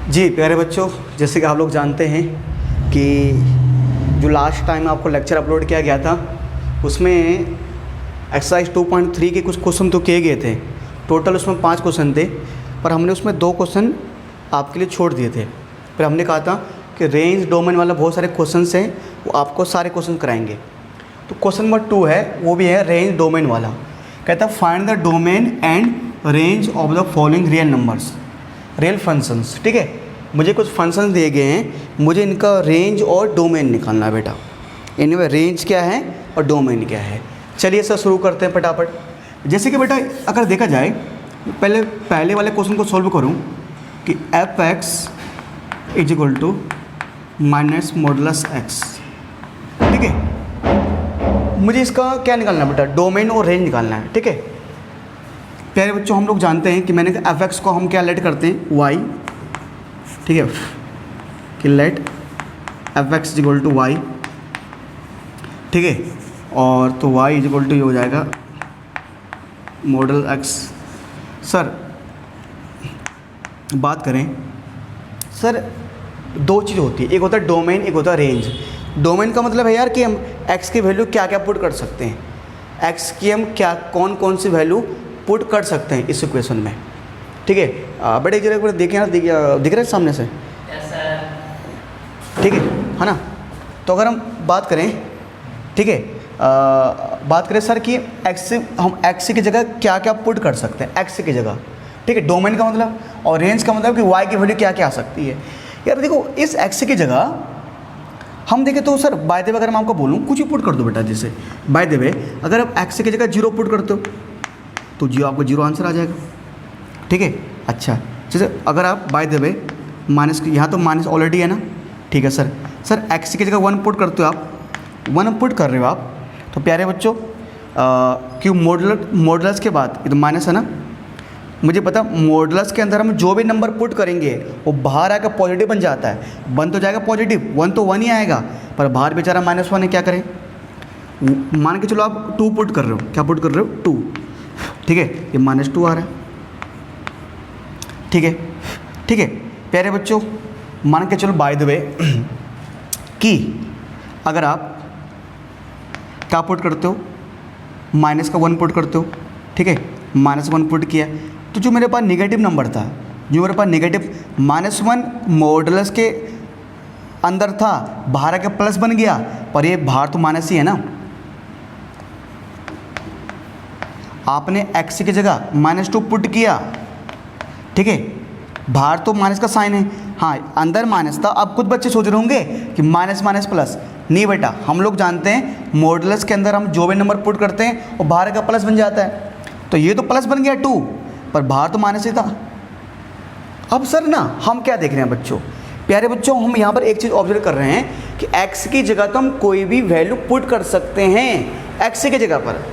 जी प्यारे बच्चों, जैसे कि आप लोग जानते हैं कि जो लास्ट टाइम आपको लेक्चर अपलोड किया गया था उसमें एक्सरसाइज 2.3 के कुछ क्वेश्चन तो किए गए थे। टोटल उसमें 5 क्वेश्चन थे, पर हमने उसमें 2 क्वेश्चन आपके लिए छोड़ दिए थे। फिर हमने कहा था कि रेंज डोमेन वाला बहुत सारे क्वेश्चन हैं, वो आपको सारे क्वेश्चन कराएंगे। तो क्वेश्चन नंबर 2 है, वो भी है रेंज डोमेन वाला। कहता है find the domain and range of the following real numbers, real functions. ठीक है, मुझे कुछ फंक्शंस दिए गए हैं, मुझे इनका रेंज और डोमेन निकालना है बेटा। इनमें रेंज क्या है और डोमेन क्या है। चलिए सर शुरू करते हैं फटाफट। जैसे कि बेटा अगर देखा जाए, पहले वाले क्वेश्चन को सॉल्व करूं कि F X is equal to minus modulus X. ठीक है, मुझे इसका क्या निकालना है बेटा, डोमेन और रेंज निकालना है। ठीक है प्यारे बच्चों, हम लोग जानते हैं कि मैंने एफ एक्स को हम क्या लेट करते हैं, वाई। ठीक है, कि let F X is equal to Y. ठीक है, और तो y इज इक्वल टू ये हो जाएगा मॉडल x। सर बात करें सर, 2 चीज़ होती है, एक होता है डोमेन, एक होता है रेंज। डोमेन का मतलब है यार कि हम x की वैल्यू क्या क्या पुट कर सकते हैं, x की हम क्या कौन कौन सी वैल्यू पुट कर सकते हैं इस इक्वेशन में। ठीक है बेटा, एक जगह देखें ना, दिख रहा है सामने से। ठीक है ना। तो अगर हम बात करें, ठीक है बात करें सर कि हम एक्स की जगह क्या क्या पुट कर सकते हैं, एक्स की जगह। ठीक है, डोमेन का मतलब और रेंज का मतलब कि वाई की वैल्यू क्या क्या आ सकती है। यार देखो, इस एक्स की जगह हम देखें तो सर बाय द वे अगर मैं आपको बोलूँ कुछ भी पुट कर दो बेटा, जैसे बाय द वे अगर आप एक्स की जगह 0 पुट करते हो तो आपको 0 आंसर आ जाएगा। ठीक है, अच्छा जैसे अगर आप बाय द वे माइनस, यहाँ तो माइनस ऑलरेडी है ना। ठीक है सर एक्स की जगह 1 पुट करते हो, आप 1 पुट कर रहे हो आप, तो प्यारे बच्चों क्यों मॉडुलस के बाद ये तो माइनस है ना, मुझे पता मॉडुलस के अंदर हम जो भी नंबर पुट करेंगे वो बाहर आकर पॉजिटिव बन जाता है। बन तो जाएगा पॉजिटिव, 1 तो 1 ही आएगा, पर बाहर बेचारा -1 है, क्या करें। मान के चलो आप 2 पुट कर रहे हो, क्या पुट कर रहे हो, 2। ठीक है, ये -2 आ रहा है। ठीक है प्यारे बच्चों, मान के चलो बाय द वे कि अगर आप क्या पुट करते हो, माइनस का 1 पुट करते हो। ठीक है, -1 पुट किया तो जो मेरे पास नेगेटिव नंबर था, जो मेरे पास नेगेटिव -1 मॉडुलस के अंदर था, बाहर आके प्लस बन गया, पर ये बाहर तो माइनस ही है ना। आपने x की जगह -2 पुट किया। ठीक है, बाहर तो माइनस का साइन है, हाँ अंदर माइनस था। अब कुछ बच्चे सोच रहे होंगे कि माइनस माइनस प्लस, नहीं बेटा, हम लोग जानते हैं मॉडुलस के अंदर हम जो भी नंबर पुट करते हैं वो बाहर का प्लस बन जाता है। तो ये तो प्लस बन गया 2, पर बाहर तो माइनस ही था। अब सर ना हम क्या देख रहे हैं बच्चों, प्यारे बच्चों, हम यहाँ पर एक चीज़ ऑब्जर्व कर रहे हैं कि x की जगह तो हम कोई भी वैल्यू पुट कर सकते हैं x की जगह पर।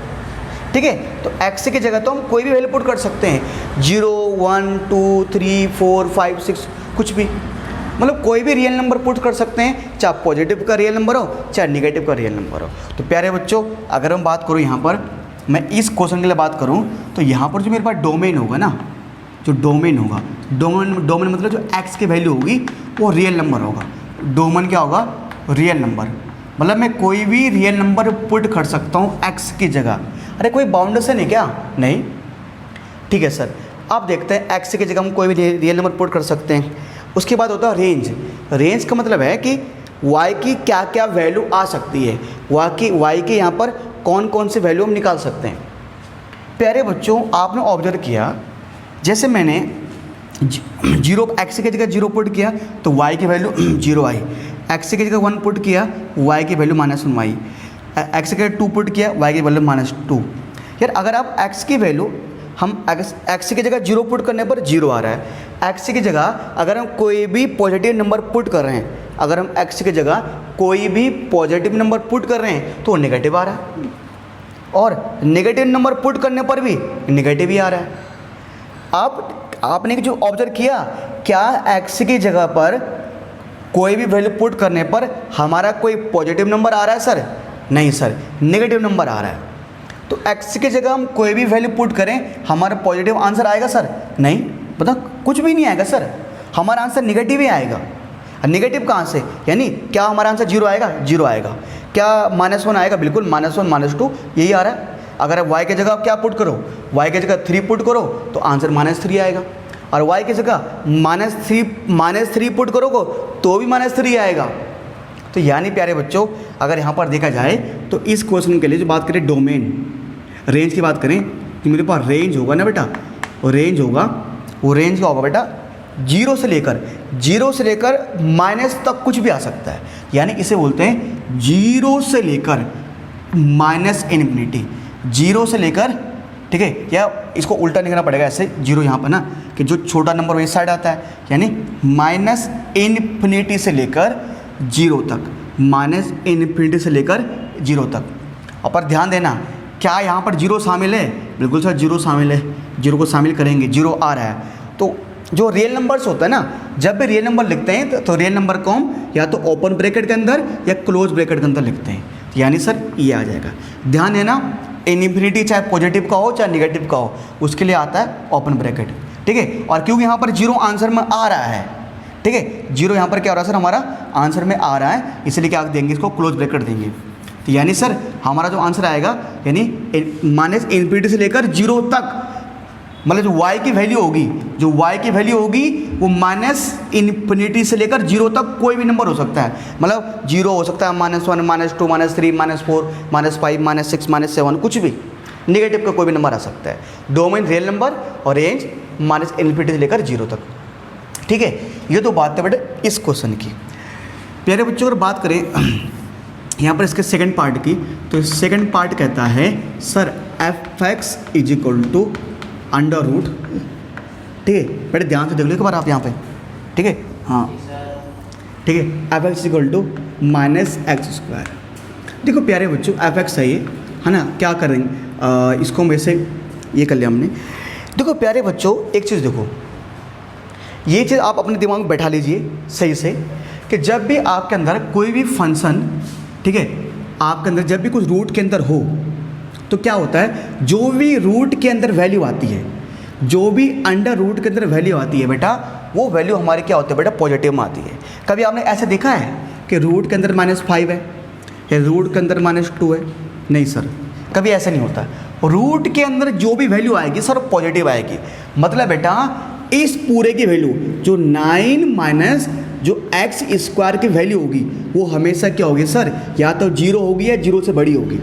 ठीक है, तो x की जगह तो हम कोई भी वैल्यू पुट कर सकते हैं, 0 1 2 3 4 5 6 कुछ भी, मतलब कोई भी रियल नंबर पुट कर सकते हैं, चाहे पॉजिटिव का रियल नंबर हो चाहे नेगेटिव का रियल नंबर हो। तो प्यारे बच्चों, अगर हम बात करूँ यहाँ पर, मैं इस क्वेश्चन के लिए बात करूँ तो यहाँ पर जो मेरे पास डोमेन होगा ना, जो डोमेन होगा, डोमेन मतलब जो x की वैल्यू होगी वो रियल नंबर होगा। डोमेन क्या होगा, रियल नंबर, मतलब मैं कोई भी रियल नंबर पुट कर सकता हूँ x की जगह। अरे कोई बाउंडेशन है क्या, नहीं। ठीक है सर, अब देखते हैं x की जगह हम कोई भी रियल नंबर पुट कर सकते हैं। उसके बाद होता है रेंज। रेंज का मतलब है कि y की क्या क्या वैल्यू आ सकती है, y की यहाँ पर कौन कौन सी वैल्यू हम निकाल सकते हैं। प्यारे बच्चों, आपने ऑब्जर्व किया, जैसे मैंने 0 x की जगह 0 पुट किया तो y की वैल्यू 0 आई, x की जगह 1 पुट किया y की वैल्यू -1 आई, x की जगह 2 पुट किया y की वैल्यू -2। यार अगर आप x की वैल्यू हम x की जगह 0 पुट करने पर 0 आ रहा है, x की जगह अगर हम कोई भी पॉजिटिव नंबर पुट कर रहे हैं, अगर हम x की जगह कोई भी पॉजिटिव नंबर पुट कर रहे हैं तो नेगेटिव आ रहा है, और नेगेटिव नंबर पुट करने पर भी नेगेटिव ही आ रहा है। आपने जो ऑब्जर्व किया, क्या x की जगह पर कोई भी वैल्यू पुट करने पर हमारा कोई पॉजिटिव नंबर आ रहा है सर, नहीं सर, नेगेटिव नंबर आ रहा है। तो x की जगह हम कोई भी वैल्यू पुट करें हमारा पॉजिटिव आंसर आएगा सर, नहीं, पता कुछ भी नहीं आएगा सर। हमारा आंसर निगेटिव ही आएगा। निगेटिव कहाँ से, यानी क्या हमारा आंसर जीरो आएगा, जीरो आएगा। क्या -1 आएगा, बिल्कुल -1 -2 यही आ रहा है। अगर आप y की जगह क्या पुट करो, y की जगह 3 पुट करो तो आंसर -3 आएगा, और y की जगह -3 पुट करोगे तो भी -3 आएगा। तो यानी प्यारे बच्चों अगर यहाँ पर देखा जाए तो इस क्वेश्चन के लिए जो बात करें डोमेन रेंज की बात करें तो मेरे पास रेंज होगा ना बेटा, वो रेंज होगा, वो रेंज क्या होगा बेटा, जीरो से लेकर माइनस तक कुछ भी आ सकता है। यानी इसे बोलते हैं जीरो से लेकर माइनस इन्फिनिटी, जीरो से लेकर, ठीक है, या इसको उल्टा लिखना पड़ेगा ऐसे, जीरो यहाँ पर ना कि जो छोटा नंबर इस साइड आता है, यानी माइनस इन्फिनिटी से लेकर जीरो तक, माइनस इन्फिनिटी से लेकर जीरो तक। और पर ध्यान देना, क्या यहाँ पर जीरो शामिल है, बिल्कुल सर जीरो शामिल है, जीरो को शामिल करेंगे, जीरो आ रहा है। तो जो रियल नंबर्स होता है ना, जब भी रियल नंबर लिखते हैं तो रियल नंबर को हम या तो ओपन ब्रैकेट के अंदर या क्लोज ब्रैकेट के अंदर लिखते हैं, यानी सर ये आ जाएगा। ध्यान देना, इन्फिनिटी चाहे पॉजिटिव का हो चाहे निगेटिव का हो, उसके लिए आता है ओपन ब्रैकेट, ठीक है। और क्योंकि यहाँ पर जीरो आंसर में आ रहा है, ठीक है, जीरो यहाँ पर क्या हो रहा है सर, हमारा आंसर में आ रहा है, इसलिए क्या देंगे, इसको क्लोज ब्रैकेट देंगे। तो यानी सर हमारा जो आंसर आएगा, यानी माइनस इन्फिनिटी से लेकर जीरो तक, मतलब जो y की वैल्यू होगी, जो y की वैल्यू होगी वो माइनस इन्फिनिटी से लेकर जीरो तक कोई भी नंबर हो सकता है। मतलब जीरो हो सकता है -1 -2 -3 -4 -5 -6 -7, कुछ भी, नेगेटिव का कोई भी नंबर आ सकता है। डोमेन रियल नंबर और रेंज माइनस इन्फिनिटी से लेकर जीरो तक, ठीक है। ये तो बात है बेटा इस क्वेश्चन की। प्यारे बच्चों अगर बात करें यहाँ पर इसके सेकंड पार्ट की, तो सेकंड पार्ट कहता है सर f(x) = अंडर रूट, ठीक है, बेटे ध्यान से देख लो एक बार आप यहाँ पे, ठीक है, हाँ ठीक है, f(x) = -x²। देखो प्यारे बच्चों f(x) है ना, क्या करेंगे इसको हम वैसे ये कर लिया हमने। देखो प्यारे बच्चों एक चीज़ देखो, ये चीज़ आप अपने दिमाग में बैठा लीजिए सही से, कि जब भी आपके अंदर कोई भी फंक्शन, ठीक है, आपके अंदर जब भी कुछ रूट के अंदर हो तो क्या होता है, जो भी रूट के अंदर वैल्यू आती है, जो भी अंडर रूट के अंदर वैल्यू आती है बेटा, वो वैल्यू हमारी क्या होती है बेटा, पॉजिटिव में आती है। कभी आपने ऐसे देखा है कि रूट के अंदर -5 है या रूट के अंदर -2 है? नहीं सर, कभी ऐसा नहीं होता। रूट के अंदर जो भी वैल्यू आएगी सर पॉजिटिव आएगी। मतलब बेटा इस पूरे की वैल्यू जो 9 माइनस जो x² की वैल्यू होगी वो हमेशा क्या होगी सर, या तो जीरो होगी या जीरो से बड़ी होगी।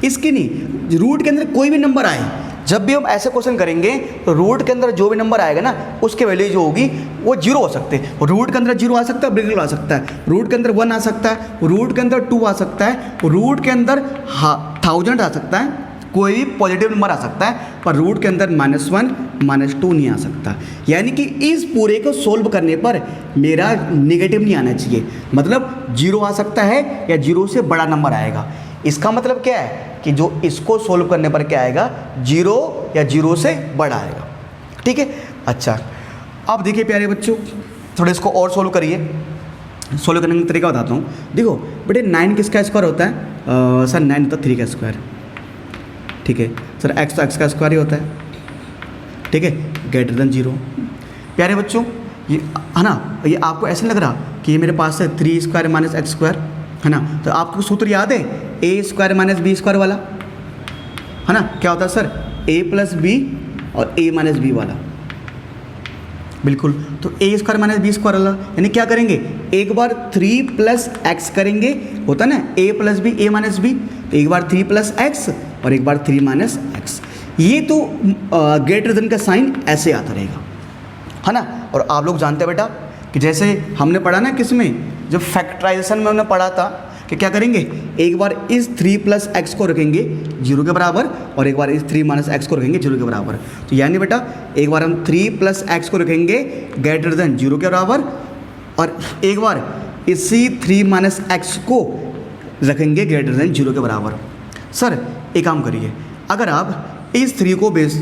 इसकी नहीं, रूट के अंदर कोई भी नंबर आए, जब भी हम ऐसे क्वेश्चन करेंगे तो रूट के अंदर जो भी नंबर आएगा ना उसके वैल्यू जो होगी वो जीरो हो सकते हैं। रूट के अंदर जीरो आ सकता है, बिल्कुल आ सकता है, रूट के अंदर 1 आ सकता है, रूट के अंदर 2 आ सकता है, रूट के अंदर 1000 आ सकता है, कोई भी पॉजिटिव नंबर आ सकता है, पर रूट के अंदर -1 -2 नहीं आ सकता। यानी कि इस पूरे को सोल्व करने पर मेरा नेगेटिव नहीं आना चाहिए, मतलब जीरो आ सकता है या जीरो से बड़ा नंबर आएगा। इसका मतलब क्या है कि जो इसको सोल्व करने पर क्या आएगा, जीरो या जीरो से बड़ा आएगा, ठीक है। अच्छा अब देखिए प्यारे बच्चों, थोड़ा इसको और सोल्व करिए। सोल्व करने का तरीका बताता हूँ। देखो बेटे 9 किसका स्क्वायर होता है सर, 9 होता है 3 का स्क्वायर, ठीक है सर। x तो x का स्क्वायर ही होता है, ठीक है, ग्रेटर देन 0। प्यारे बच्चों ये है ना, ये आपको ऐसे लग रहा कि ये मेरे पास है 3² - x² है ना, तो आपको सूत्र याद है a² - b² वाला, है ना, क्या होता है सर, a + b और a - b वाला, बिल्कुल। तो a² - b² वाला, यानी क्या करेंगे, एक बार 3 + x करेंगे, होता ना a + b a - b, तो एक बार 3 + x और एक बार 3 - x। ये तो ग्रेटर देन का साइन ऐसे आता रहेगा, है ना। और आप लोग जानते हैं बेटा कि जैसे हमने पढ़ा ना किस में, जब फैक्टराइजेशन में हमने पढ़ा था कि क्या करेंगे, एक बार इस 3 + x को रखेंगे 0 के बराबर और एक बार इस 3 - x को रखेंगे 0 के बराबर। तो यानी बेटा एक बार हम 3 + x को रखेंगे ग्रेटर देन 0 के बराबर और एक बार इसी 3 - x को रखेंगे ग्रेटर देन 0 के बराबर। सर एक काम करिए, अगर आप इस 3 को बेस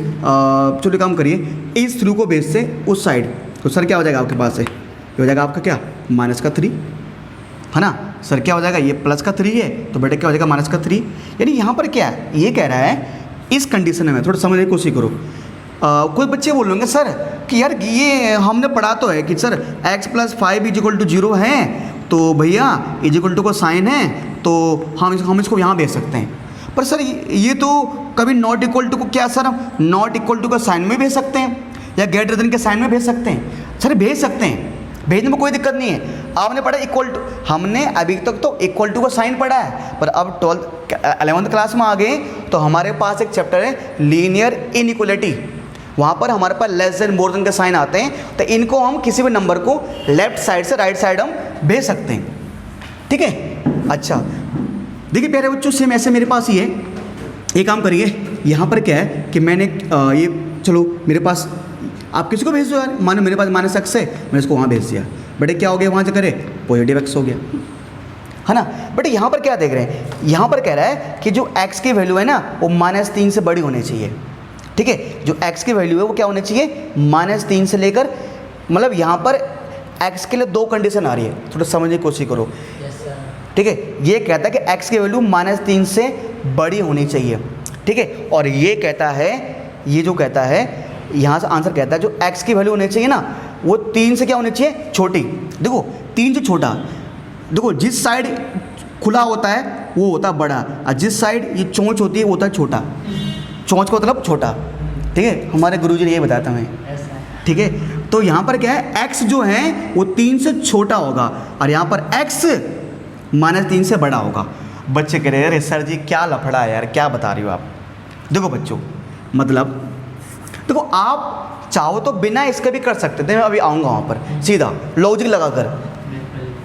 चलो काम करिए, इस 3 को बेस से उस साइड, तो सर क्या हो जाएगा आपके पास से, ये हो जाएगा आपका क्या, -3, है ना सर। क्या हो जाएगा, ये +3 है तो बेटा क्या हो जाएगा -3। यानी यहाँ पर क्या है, ये कह रहा है इस कंडीशन में, थोड़ा समझने की कोशिश करो, कोई बच्चे बोल होंगे सर कि यार ये हमने पढ़ा तो है कि सर x + 5 = 0 है, तो भैया = का साइन है तो हम इसको यहाँ भेज सकते हैं। पर सर ये तो कभी नॉट इक्वल टू को क्या सर हम नॉट इक्वल टू का साइन में भेज सकते हैं या ग्रेटर देन के साइन में भेज सकते हैं। सर भेज सकते हैं, भेजने में कोई दिक्कत नहीं है। आपने पढ़ा इक्वल टू, हमने अभी तक तो इक्वल टू का साइन पढ़ा है, पर अब 11th क्लास में आ गए तो हमारे पास एक चैप्टर है लीनियर इनइक्वलिटी। वहाँ पर हमारे पास लेस देन मोर देन के साइन आते हैं, तो इनको हम किसी भी नंबर को लेफ्ट साइड से राइट साइड हम भेज सकते हैं। ठीक है, अच्छा देखिए प्यारे बच्चों, सेम ऐसे मेरे पास ही है। एक काम करिए, यहाँ पर क्या है कि मैंने ये चलो मेरे पास आप किसी को भेज दो यार, मानो मेरे पास -x है, मैंने इसको वहाँ भेज दिया, बेटे क्या हो गया वहाँ से करे पॉजिटिव x हो गया, है ना। बट यहाँ पर क्या देख रहे हैं, यहाँ पर कह रहा है कि जो x की वैल्यू है ना वो -3 से बड़ी होनी चाहिए। ठीक है, जो x की वैल्यू है वो क्या होनी चाहिए, -3 से लेकर, मतलब यहाँ पर x के लिए 2 कंडीशन आ रही है, थोड़ा समझने की कोशिश करो। ठीक है, ये कहता है कि x की वैल्यू -3 से बड़ी होनी चाहिए। ठीक है, और ये कहता है, ये जो कहता है यहाँ से आंसर कहता है जो x की वैल्यू होनी चाहिए ना वो 3 से क्या होनी चाहिए, छोटी। देखो 3 से छोटा, देखो जिस साइड खुला होता है वो होता है बड़ा, और जिस साइड ये चोंच होती है वो होता है छोटा। चोंच का मतलब छोटा। ठीक है, हमारे गुरुजी ने ये बताया था हमें। ठीक है, तो यहाँ पर क्या है, x जो है वो 3 से छोटा होगा और यहाँ पर x -3 से बड़ा होगा। बच्चे कह रहे हैं अरे सर जी क्या लफड़ा है यार, क्या बता रही हो आप। देखो बच्चों, मतलब देखो आप चाहो तो बिना इसके भी कर सकते थे, मैं अभी आऊँगा वहाँ पर सीधा लॉजिक लगा कर,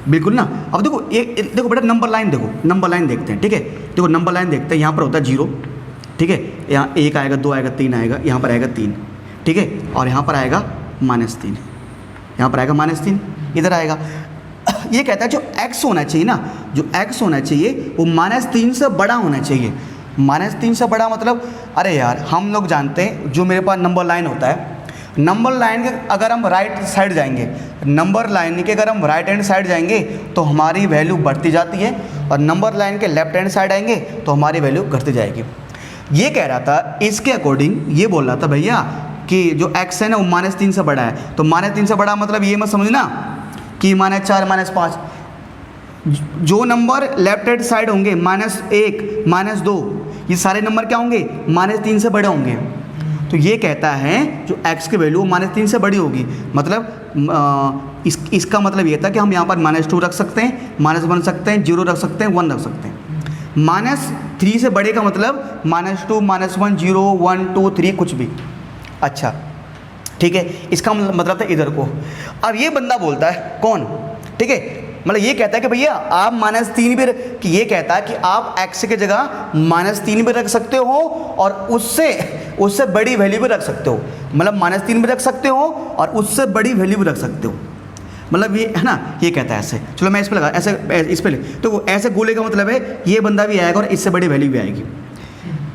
बिल्कुल ना। अब देखो एक देखो बेटा नंबर लाइन, देखो नंबर लाइन देखते हैं। ठीक है, देखो नंबर लाइन देखते हैं, यहाँ पर होता है 0। ठीक है, यहाँ 1 आएगा, 2 आएगा, 3 आएगा, यहाँ पर आएगा 3। ठीक है, और यहाँ पर आएगा -3, यहाँ पर आएगा -3, इधर आएगा। ये कहता है जो x होना चाहिए ना, जो x होना चाहिए वो -3 से बड़ा होना चाहिए। -3 से बड़ा मतलब, अरे यार हम लोग जानते हैं जो मेरे पास नंबर लाइन होता है, नंबर लाइन के अगर हम राइट साइड जाएंगे, नंबर लाइन के अगर हम राइट हैंड साइड जाएंगे तो हमारी वैल्यू बढ़ती जाती है, और नंबर लाइन के लेफ्ट हैंड साइड आएंगे तो हमारी वैल्यू घटती जाएगी। ये कह रहा था, इसके अकॉर्डिंग ये बोल रहा था भैया कि जो x है ना वो -3 से बड़ा है। तो -3 से बड़ा मतलब ये मत समझना कि -4 -5, जो नंबर लेफ्ट हैंड साइड होंगे -1 -2 ये सारे नंबर क्या होंगे, -3 से बड़े होंगे। तो ये कहता है जो x की वैल्यू -3 से बड़ी होगी, मतलब इसका मतलब ये था कि हम यहाँ पर -2 रख सकते हैं, -1 सकते हैं, 0 रख सकते हैं, 1 रख सकते हैं। -3 से बड़े का मतलब -2 -1 0 1 2 3 कुछ भी। अच्छा ठीक है, इसका मतलब था इधर को। अब ये बंदा बोलता है कौन, ठीक है, मतलब ये कहता है कि भैया आप -3 भी कि ये कहता है कि आप x की जगह -3 भी रख सकते हो और उससे बड़ी वैल्यू भी रख सकते हो, मतलब -3 भी रख सकते हो और उससे बड़ी वैल्यू भी रख सकते हो, मतलब ये है ना, ये कहता है ऐसे। चलो मैं इस पर लगा ऐसे, इस पर तो वो ऐसे गोले का मतलब है ये बंदा भी आएगा और इससे बड़ी वैल्यू भी आएगी।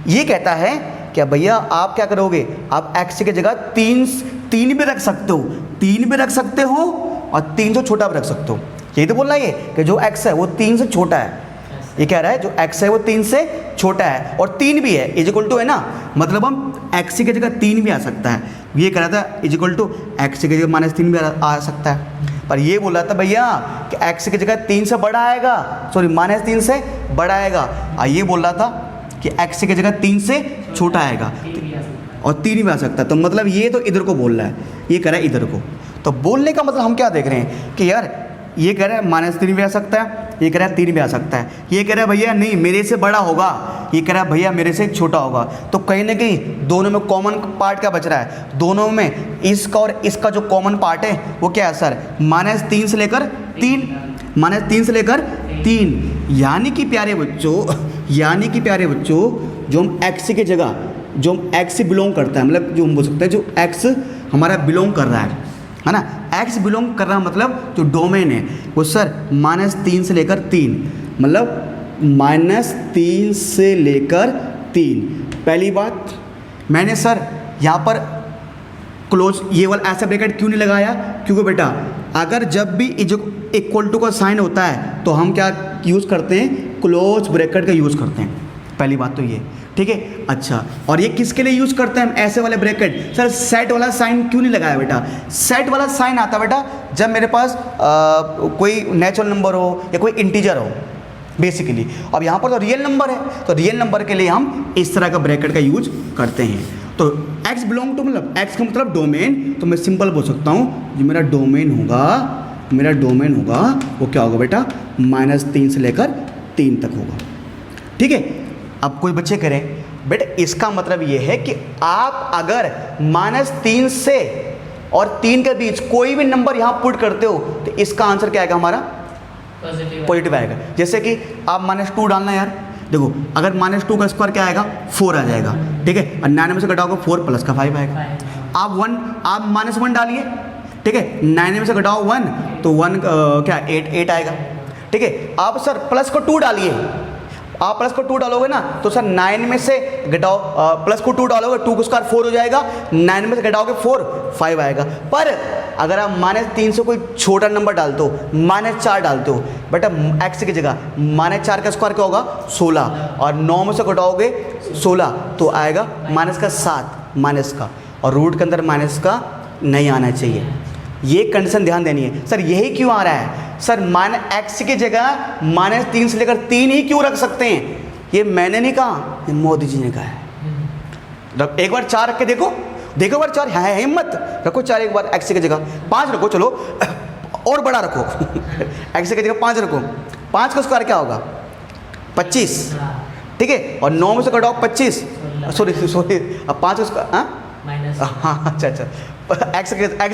ये कहता है क्या भैया आप क्या करोगे, आप x की जगह 3 भी रख सकते हो, 3 भी रख सकते हो और 3 से छोटा भी रख सकते हो। यही तो बोलना है कि जो x है वो 3 से छोटा है। ये कह रहा है जो x है वो 3 से छोटा है और 3 भी है, इक्वल टू है ना, मतलब हम x की जगह 3 भी आ सकता है। ये कह रहा था इक्वल टू x की जगह -3 भी आ सकता है, पर ये बोल रहा था भैया कि x की जगह 3 से बड़ा आएगा, सॉरी -3 से बड़ा आएगा, और ये बोल रहा था कि x की जगह 3 से छोटा आएगा और 3 भी आ सकता है। तो मतलब ये तो इधर को बोल रहा है, ये कह रहा है इधर को। तो बोलने का मतलब हम क्या देख रहे हैं कि यार ये कह रहा है -3 भी आ सकता है, ये कह रहा है 3 भी आ सकता है, ये कह रहा है भैया नहीं मेरे से बड़ा होगा, ये कह रहा है भैया मेरे से छोटा होगा। तो कहीं ना कहीं दोनों में कॉमन पार्ट क्या बच रहा है, दोनों में इसका और इसका जो कॉमन पार्ट है वो क्या है सर, -3 से लेकर 3, -3 से लेकर 3। यानी कि प्यारे बच्चों जो हम x की जगह जो हम x से बिलोंग करता है, मतलब जो हम बोल सकते हैं जो x हमारा बिलोंग कर रहा है ना, x बिलोंग कर रहा मतलब जो डोमेन है वो सर -3 से लेकर 3, मतलब -3 से लेकर 3। पहली बात मैंने सर यहाँ पर क्लोज ये वाला ऐसा ब्रैकेट क्यों नहीं लगाया, क्योंकि बेटा अगर जब भी इक्वल टू का साइन होता है तो हम क्या यूज़ करते हैं, क्लोज ब्रैकेट का यूज़ करते हैं। पहली बात तो ये, ठीक है। अच्छा, और ये किसके लिए यूज़ करते हैं हम ऐसे वाले ब्रैकेट? सर सेट वाला साइन क्यों नहीं लगाया बेटा? सेट वाला साइन आता बेटा जब मेरे पास कोई नेचुरल नंबर हो या कोई इंटीजर हो बेसिकली। अब यहाँ पर तो रियल नंबर है, तो रियल नंबर के लिए हम इस तरह का ब्रैकेट का यूज करते हैं। तो x बिलोंग टू मतलब x का मतलब डोमेन, तो मैं सिंपल बोल सकता हूँ जो मेरा डोमेन होगा वो क्या होगा बेटा? -3 से लेकर 3 तक होगा, ठीक है। अब कोई बच्चे करें बेटा इसका मतलब ये है कि आप अगर -3 से और 3 के बीच कोई भी नंबर यहाँ पुट करते हो तो इसका आंसर क्या आएगा? हमारा पॉजिटिव आएगा। जैसे कि आप -2 डालना यार, देखो अगर -2 का स्क्वायर क्या आएगा? 4 आ जाएगा, ठीक है। और 9 में से घटाओगे 4 प्लस का 5 आएगा। आप -1 डालिए, ठीक है, 9 में से घटाओ 1 तो 1 क्या 8 आएगा, ठीक है। आप सर प्लस को 2 डालिए, आप प्लस को 2 डालोगे ना तो सर 9 में से घटाओ प्लस को 2 डालोगे 2 का स्क्वायर 4 हो जाएगा, 9 में से घटाओगे 4 5 आएगा। पर अगर आप -3 से कोई छोटा नंबर डालते हो, -4 डालते हो बेटा x की जगह -4 का स्क्वायर क्या होगा? 16, और 9 में से घटाओगे 16 तो आएगा -7 माइनस का, और रूट के अंदर माइनस का नहीं आना चाहिए। ये कंडीशन ध्यान देनी है। सर यही क्यों आ रहा है? सर x की जगह -3 से लेकर 3 ही क्यों रख सकते हैं? ये मैंने नहीं कहा, ये मोदी जी ने कहा है। एक बार 4 रख के देखो एक बार 4 है हिम्मत, रखो 4 एक बार x की जगह 5 रखो, चलो और बड़ा रखो x की जगह 5 रखो, 5 का स्क्वायर क्या होगा? 25, ठीक है। और 9 में से घटाओ 25, सॉरी अब 5 का स्क्वायर हाँ अच्छा x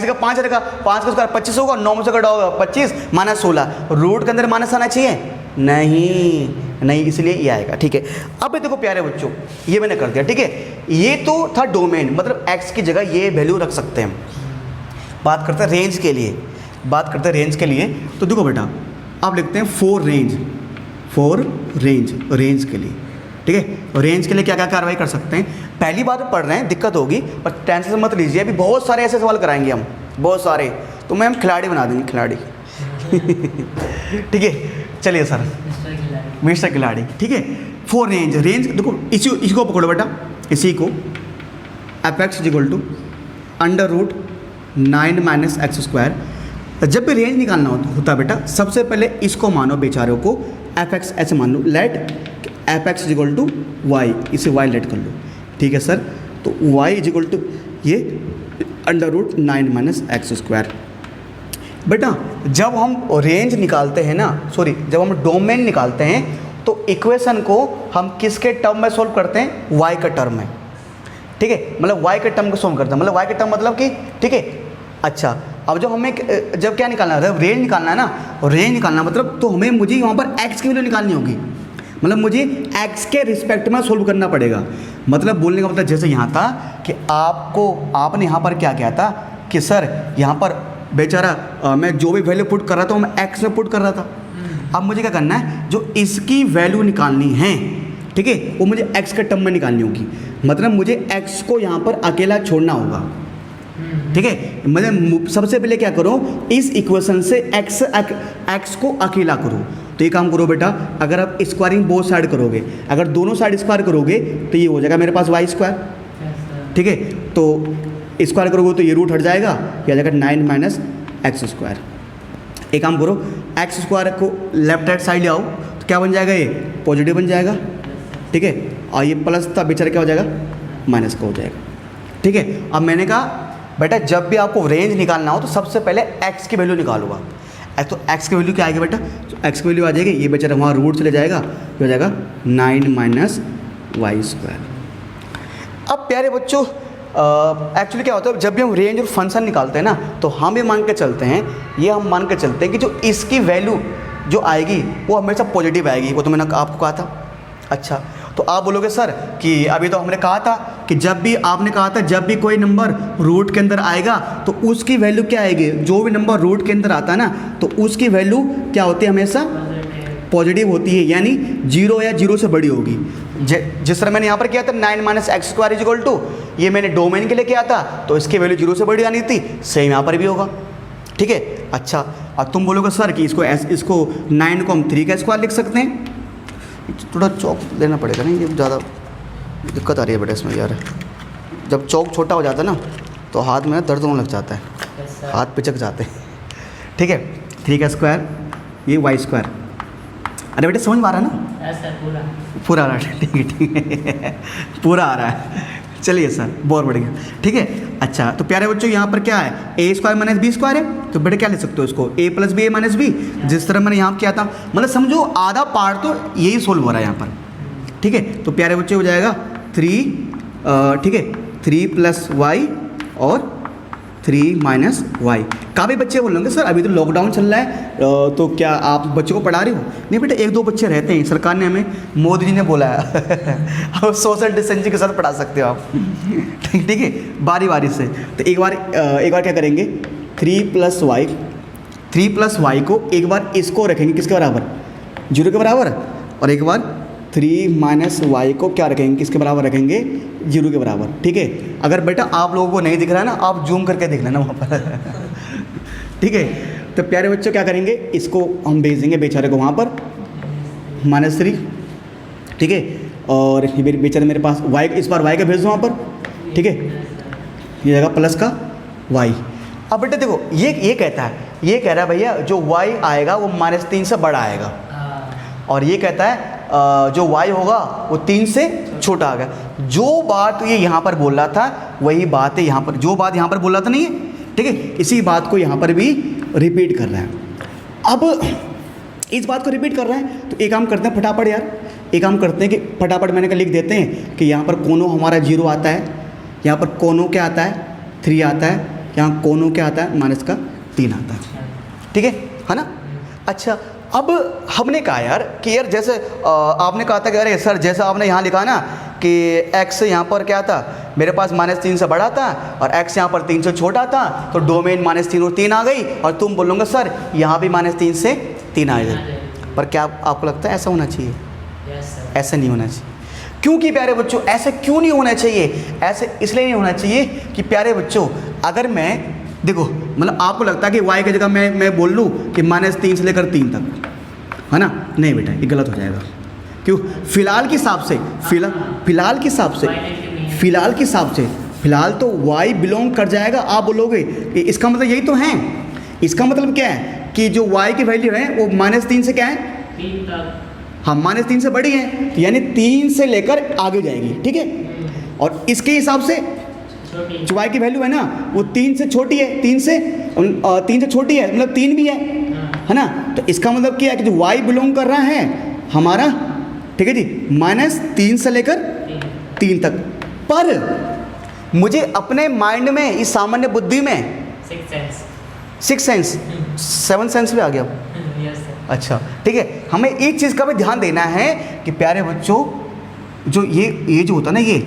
का 5 रहेगा, 5 का स्क्वायर 25 होगा, 9 में से घटाओ 25 -16, रूट के अंदर माइनस आना चाहिए? नहीं, इसलिए ये आएगा, ठीक है। अब देखो प्यारे बच्चों ये मैंने कर दिया, ठीक है। ये तो था डोमेन, मतलब x की जगह ये वैल्यू रख सकते हैं। बात करते हैं रेंज के लिए, तो देखो बेटा आप लिखते हैं फॉर रेंज के लिए, ठीक है। रेंज के लिए क्या क्या कार्रवाई कर सकते हैं? पहली बार पढ़ रहे हैं दिक्कत होगी, पर टेंशन मत लीजिए, अभी बहुत सारे ऐसे सवाल कराएंगे हम, बहुत सारे, तो मैं हम खिलाड़ी बना देंगे, खिलाड़ी ठीक है। चलिए सर, मिस्टर खिलाड़ी, ठीक है। फॉर रेंज देखो इसको पकड़ो बेटा, इसी को fx = √9 - x²। जब भी रेंज निकालना होता है बेटा सबसे पहले इसको मानो बेचारों को fx ऐसे मान लो, लेट fx = y, इसे y लेट कर लो, ठीक है सर। तो y = ये √9 - x²। बेटा जब हम रेंज निकालते हैं ना, जब हम डोमेन निकालते हैं तो इक्वेशन को हम किसके टर्म में सोल्व करते हैं? y का टर्म में, ठीक है। मतलब y के टर्म को सोल्व करते हैं, मतलब y के टर्म मतलब कि, ठीक है। अच्छा, अब जब क्या निकालना है? जब रेंज निकालना है ना, रेंज निकालना मतलब तो मुझे यहाँ पर x की वैल्यू निकालनी होगी, मतलब मुझे x के रिस्पेक्ट में सोल्व करना पड़ेगा। मतलब बोलने का मतलब जैसे यहाँ था कि आपने यहाँ पर क्या किया था कि सर यहाँ पर बेचारा मैं जो भी वैल्यू पुट कर रहा था वो मैं x में पुट कर रहा था। अब मुझे क्या करना है, जो इसकी वैल्यू निकालनी है, ठीक है, वो मुझे x के टर्म में निकालनी होगी। मतलब मुझे x को यहाँ पर अकेला छोड़ना होगा, ठीक है। मतलब सबसे पहले क्या करो, इस इक्वेशन से x को अकेला करो। तो ये काम करो बेटा, अगर आप स्क्वायरिंग बोथ साइड करोगे, अगर दोनों साइड स्क्वायर करोगे तो ये हो जाएगा मेरे पास y², ठीक है। तो स्क्वायर करोगे तो ये रूट हट जाएगा, ये आ जाएगा 9 - x²। एक काम करो, x² को लेफ्ट हैंड साइड ले आओ तो क्या बन जाएगा? ये पॉजिटिव बन जाएगा, ठीक है। और ये प्लस था बेचारा क्या हो जाएगा? माइनस का हो जाएगा, ठीक है। अब मैंने कहा बेटा जब भी आपको रेंज निकालना हो तो सबसे पहले x की वैल्यू निकालूंगा। तो x की वैल्यू क्या आएगी बेटा? तो x की वैल्यू आ जाएगी, ये बेचारा वहाँ रूट चले जाएगा, ये हो जाएगा 9 - y²। अब प्यारे बच्चों एक्चुअली क्या होता है, जब भी हम रेंज और फंक्शन निकालते हैं ना तो हम ये मान के चलते हैं कि जो इसकी वैल्यू जो आएगी वो हमेशा पॉजिटिव आएगी। वो तो मैंने आपको कहा था। अच्छा, तो आप बोलोगे सर कि अभी तो हमने कहा था कि जब भी कोई नंबर रूट के अंदर आएगा तो उसकी वैल्यू क्या आएगी? जो भी नंबर रूट के अंदर आता है ना तो उसकी वैल्यू क्या होती है? हमेशा पॉजिटिव होती है, यानी 0 या 0 से बड़ी होगी। जिस तरह मैंने यहाँ पर किया था 9 - x² = ये मैंने डोमेन के लिए किया था तो इसकी वैल्यू 0 से बड़ी आनी थी, सेम यहाँ पर भी होगा, ठीक है। अच्छा, अब तुम बोलोगे सर कि इसको 9 को हम 3 का स्क्वायर लिख सकते हैं। थोड़ा चौक लेना पड़ेगा नहीं, ये ज़्यादा दिक्कत आ रही है बेटा इसमें यार, जब चौक छोटा हो जाता है ना तो हाथ में ना दर्द होने लग जाता है, हाथ पिचक जाते हैं। ठीक है, 3 का स्क्वायर ये y स्क्वायर। अरे बेटा समझ में आ रहा है ना? पूरा पूरा आ रहा है, ठीक है ठीक है, पूरा आ रहा है। चलिए सर, बहुत बढ़िया। ठीक है, अच्छा तो प्यारे बच्चों यहाँ पर क्या है, ए स्क्वायर माइनस बी स्क्वायर है, तो बेटा क्या लिख सकते हो इसको, ए प्लस बी ए माइनस बी, जिस तरह मैंने यहाँ किया था। मतलब समझो आधा पार्ट तो यही सोल्व हो रहा है यहाँ पर। ठीक है, तो प्यारे बच्चों हो जाएगा 3, ठीक है 3 प्लस वाई और 3 माइनस वाई। काफ़ी बच्चे बोलेंगे सर अभी तो लॉकडाउन चल रहा है तो क्या आप बच्चों को पढ़ा रहे हो? नहीं बेटा, 1-2 बच्चे रहते हैं, सरकार ने हमें, मोदी जी ने बोला है अब सोशल डिस्टेंसिंग के साथ पढ़ा सकते हो आप। ठीक है, बारी बारी से। तो एक बार क्या करेंगे, 3 प्लस वाई को एक बार इसको रखेंगे किसके बराबर, 0 के बराबर, और एक बार 3 माइनस वाई को क्या रखेंगे, किसके बराबर रखेंगे, 0 के बराबर। ठीक है, अगर बेटा आप लोगों को नहीं दिख रहा है ना, आप जूम करके देख लेना वहाँ पर। ठीक है, तो प्यारे बच्चों क्या करेंगे, इसको हम भेज देंगे बेचारे को वहाँ पर -3। ठीक है, और ये बेचारे मेरे पास वाई, इस बार वाई का भेज दो वहाँ पर। ठीक है, ये जगह प्लस का वाई। अब बेटा देखो ये कहता है, ये कह रहा है भैया जो वाई आएगा वो -3 से बड़ा आएगा, और ये कहता है जो y होगा वो 3 से छोटा आ गया। जो बात ये यहाँ पर बोल रहा था वही बात है यहाँ पर, जो बात यहाँ पर बोल रहा था नहीं है, ठीक है, इसी बात को यहाँ पर भी रिपीट कर रहा है। अब इस बात को रिपीट कर रहा है तो एक काम करते हैं फटाफट यार, एक काम करते हैं कि फटाफट मैंने कहा लिख देते हैं कि यहाँ पर कोनो हमारा 0 आता है, यहाँ पर कोनो क्या आता है, 3 आता है, यहाँ कोनो क्या आता है, माइनस का 3 आता है। ठीक है ना? अच्छा, अब हमने कहा यार कि यार जैसे आपने कहा था कि अरे सर जैसा आपने यहाँ लिखा ना कि x यहाँ पर क्या था, मेरे पास -3 से बड़ा था और x यहाँ पर 3 से छोटा था, तो डोमेन -3 और 3 आ गई, और तुम बोलोगे सर यहाँ भी -3 से 3 आ जाए। पर क्या आपको लगता है ऐसा होना चाहिए? ऐसा नहीं होना चाहिए। क्योंकि प्यारे बच्चों ऐसे क्यों नहीं होना चाहिए? ऐसे इसलिए नहीं होना चाहिए कि प्यारे बच्चों अगर मैं देखो मतलब आपको लगता है कि y की जगह मैं बोल लूँ कि -3 से लेकर 3 तक, है ना? नहीं बेटा, ये गलत हो जाएगा। क्यों? फिलहाल के हिसाब से, फिलहाल के हिसाब से फिलहाल तो y बिलोंग कर जाएगा। आप बोलोगे कि इसका मतलब यही तो है, इसका मतलब क्या है कि जो y की वैल्यू है वो -3 से क्या है, 3 तक, हाँ -3 से बड़ी है, तो यानी 3 से लेकर आगे जाएगी। ठीक है, और इसके हिसाब से जो y की वैल्यू है ना वो 3 से छोटी है, 3 से छोटी है, मतलब 3 भी है ना? तो इसका मतलब क्या है कि जो y बिलोंग कर रहा है हमारा, ठीक है जी, -3 से लेकर 3 तक। पर मुझे अपने माइंड में, इस सामान्य बुद्धि में 6 सेंस 7 सेंस भी आ गया। अच्छा ठीक है, हमें एक चीज़ का भी ध्यान देना है कि प्यारे बच्चों जो ये जो होता है ना, ये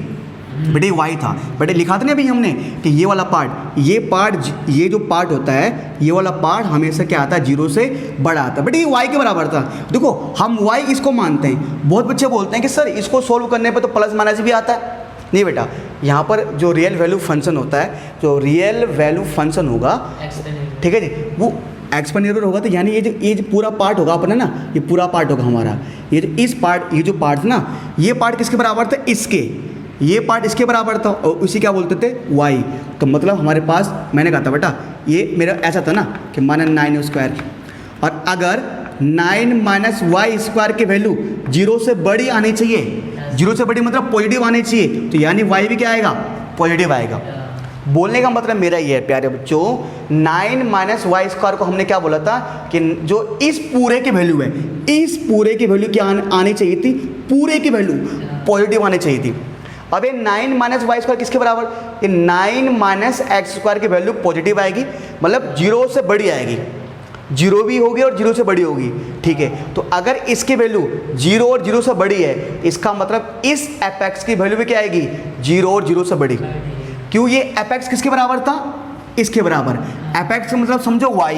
बेटे y था, बेटे लिखा था ना अभी हमने कि ये वाला पार्ट, ये जो पार्ट होता है, ये वाला पार्ट हमेशा क्या आता है, 0 से बड़ा आता है। बेटे ये y के बराबर था। देखो हम y इसको मानते हैं, बहुत बच्चे बोलते हैं कि सर इसको सोल्व करने पे तो प्लस माइनस भी आता है। नहीं बेटा, यहाँ पर जो रियल वैल्यू फंक्शन होता है, जो रियल वैल्यू फंक्शन होगा, ठीक है जी, वो एक्स पर निर्भर होगा। तो यानी ये जो पूरा पार्ट होगा अपना ना, ये पूरा पार्ट होगा हमारा, ये जो पार्ट ना, ये पार्ट किसके बराबर था, इसके, ये पार्ट इसके बराबर था, और उसी क्या बोलते थे, y। तो मतलब हमारे पास, मैंने कहा था बेटा ये मेरा ऐसा था ना कि -9² और अगर 9 - y स्क्वायर की वैल्यू 0 से बड़ी आनी चाहिए, 0 से बड़ी मतलब पॉजिटिव आनी चाहिए, तो यानी y भी क्या आएगा, पॉजिटिव आएगा। बोलने का मतलब मेरा ये है प्यारे बच्चों, 9 - y स्क्वायर को हमने क्या बोला था कि जो इस पूरे की वैल्यू है, इस पूरे की वैल्यू क्या आनी चाहिए थी, पूरे की वैल्यू पॉजिटिव आनी चाहिए थी। अब ये 9 - y स्क्वायर किसके बराबर, ये 9 - x स्क्वायर की वैल्यू पॉजिटिव आएगी, मतलब 0 से बड़ी आएगी, 0 भी होगी और 0 से बड़ी होगी। ठीक है, तो अगर इसकी वैल्यू 0 और 0 से बड़ी है, इसका मतलब इस fx की वैल्यू भी क्या आएगी, 0 और 0 से बड़ी। क्यों? ये fx किसके बराबर था, इसके बराबर। fx का मतलब समझो y,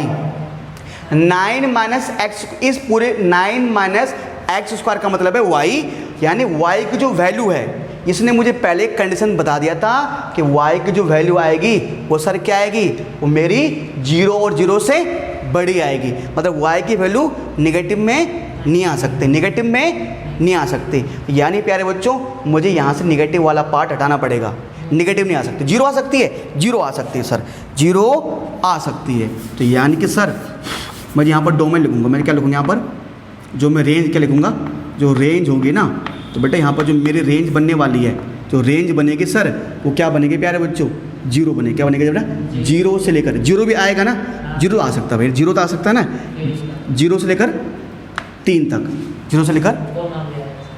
9 - x, इस पूरे 9 - x स्क्वायर का मतलब है y, यानी y की जो वैल्यू है, इसने मुझे पहले एक कंडीशन बता दिया था कि y की जो वैल्यू आएगी वो सर क्या आएगी, वो मेरी 0 और 0 से बड़ी आएगी। मतलब y की वैल्यू नेगेटिव में नहीं आ सकते, नेगेटिव में नहीं आ सकती। यानी प्यारे बच्चों मुझे यहाँ से निगेटिव वाला पार्ट हटाना पड़ेगा, निगेटिव नहीं आ सकती। जीरो आ सकती है, जीरो आ सकती है सर, जीरो आ सकती है। तो यानी कि सर मैं यहाँ पर डोमेन लिखूँगा, मैं क्या लिखूँगा यहाँ पर, जो मैं रेंज क्या लिखूँगा, जो रेंज होगी ना, तो बेटा यहाँ पर जो मेरी रेंज बनने वाली है, जो रेंज बनेगी सर वो क्या बनेगी प्यारे बच्चों, जीरो बनेगी। क्या बनेगी बेटा, जीरो से लेकर, जीरो भी आएगा ना, जीरो आ सकता है भाई, जीरो तो आ सकता है ना, जीरो से लेकर 3 तक, जीरो से लेकर,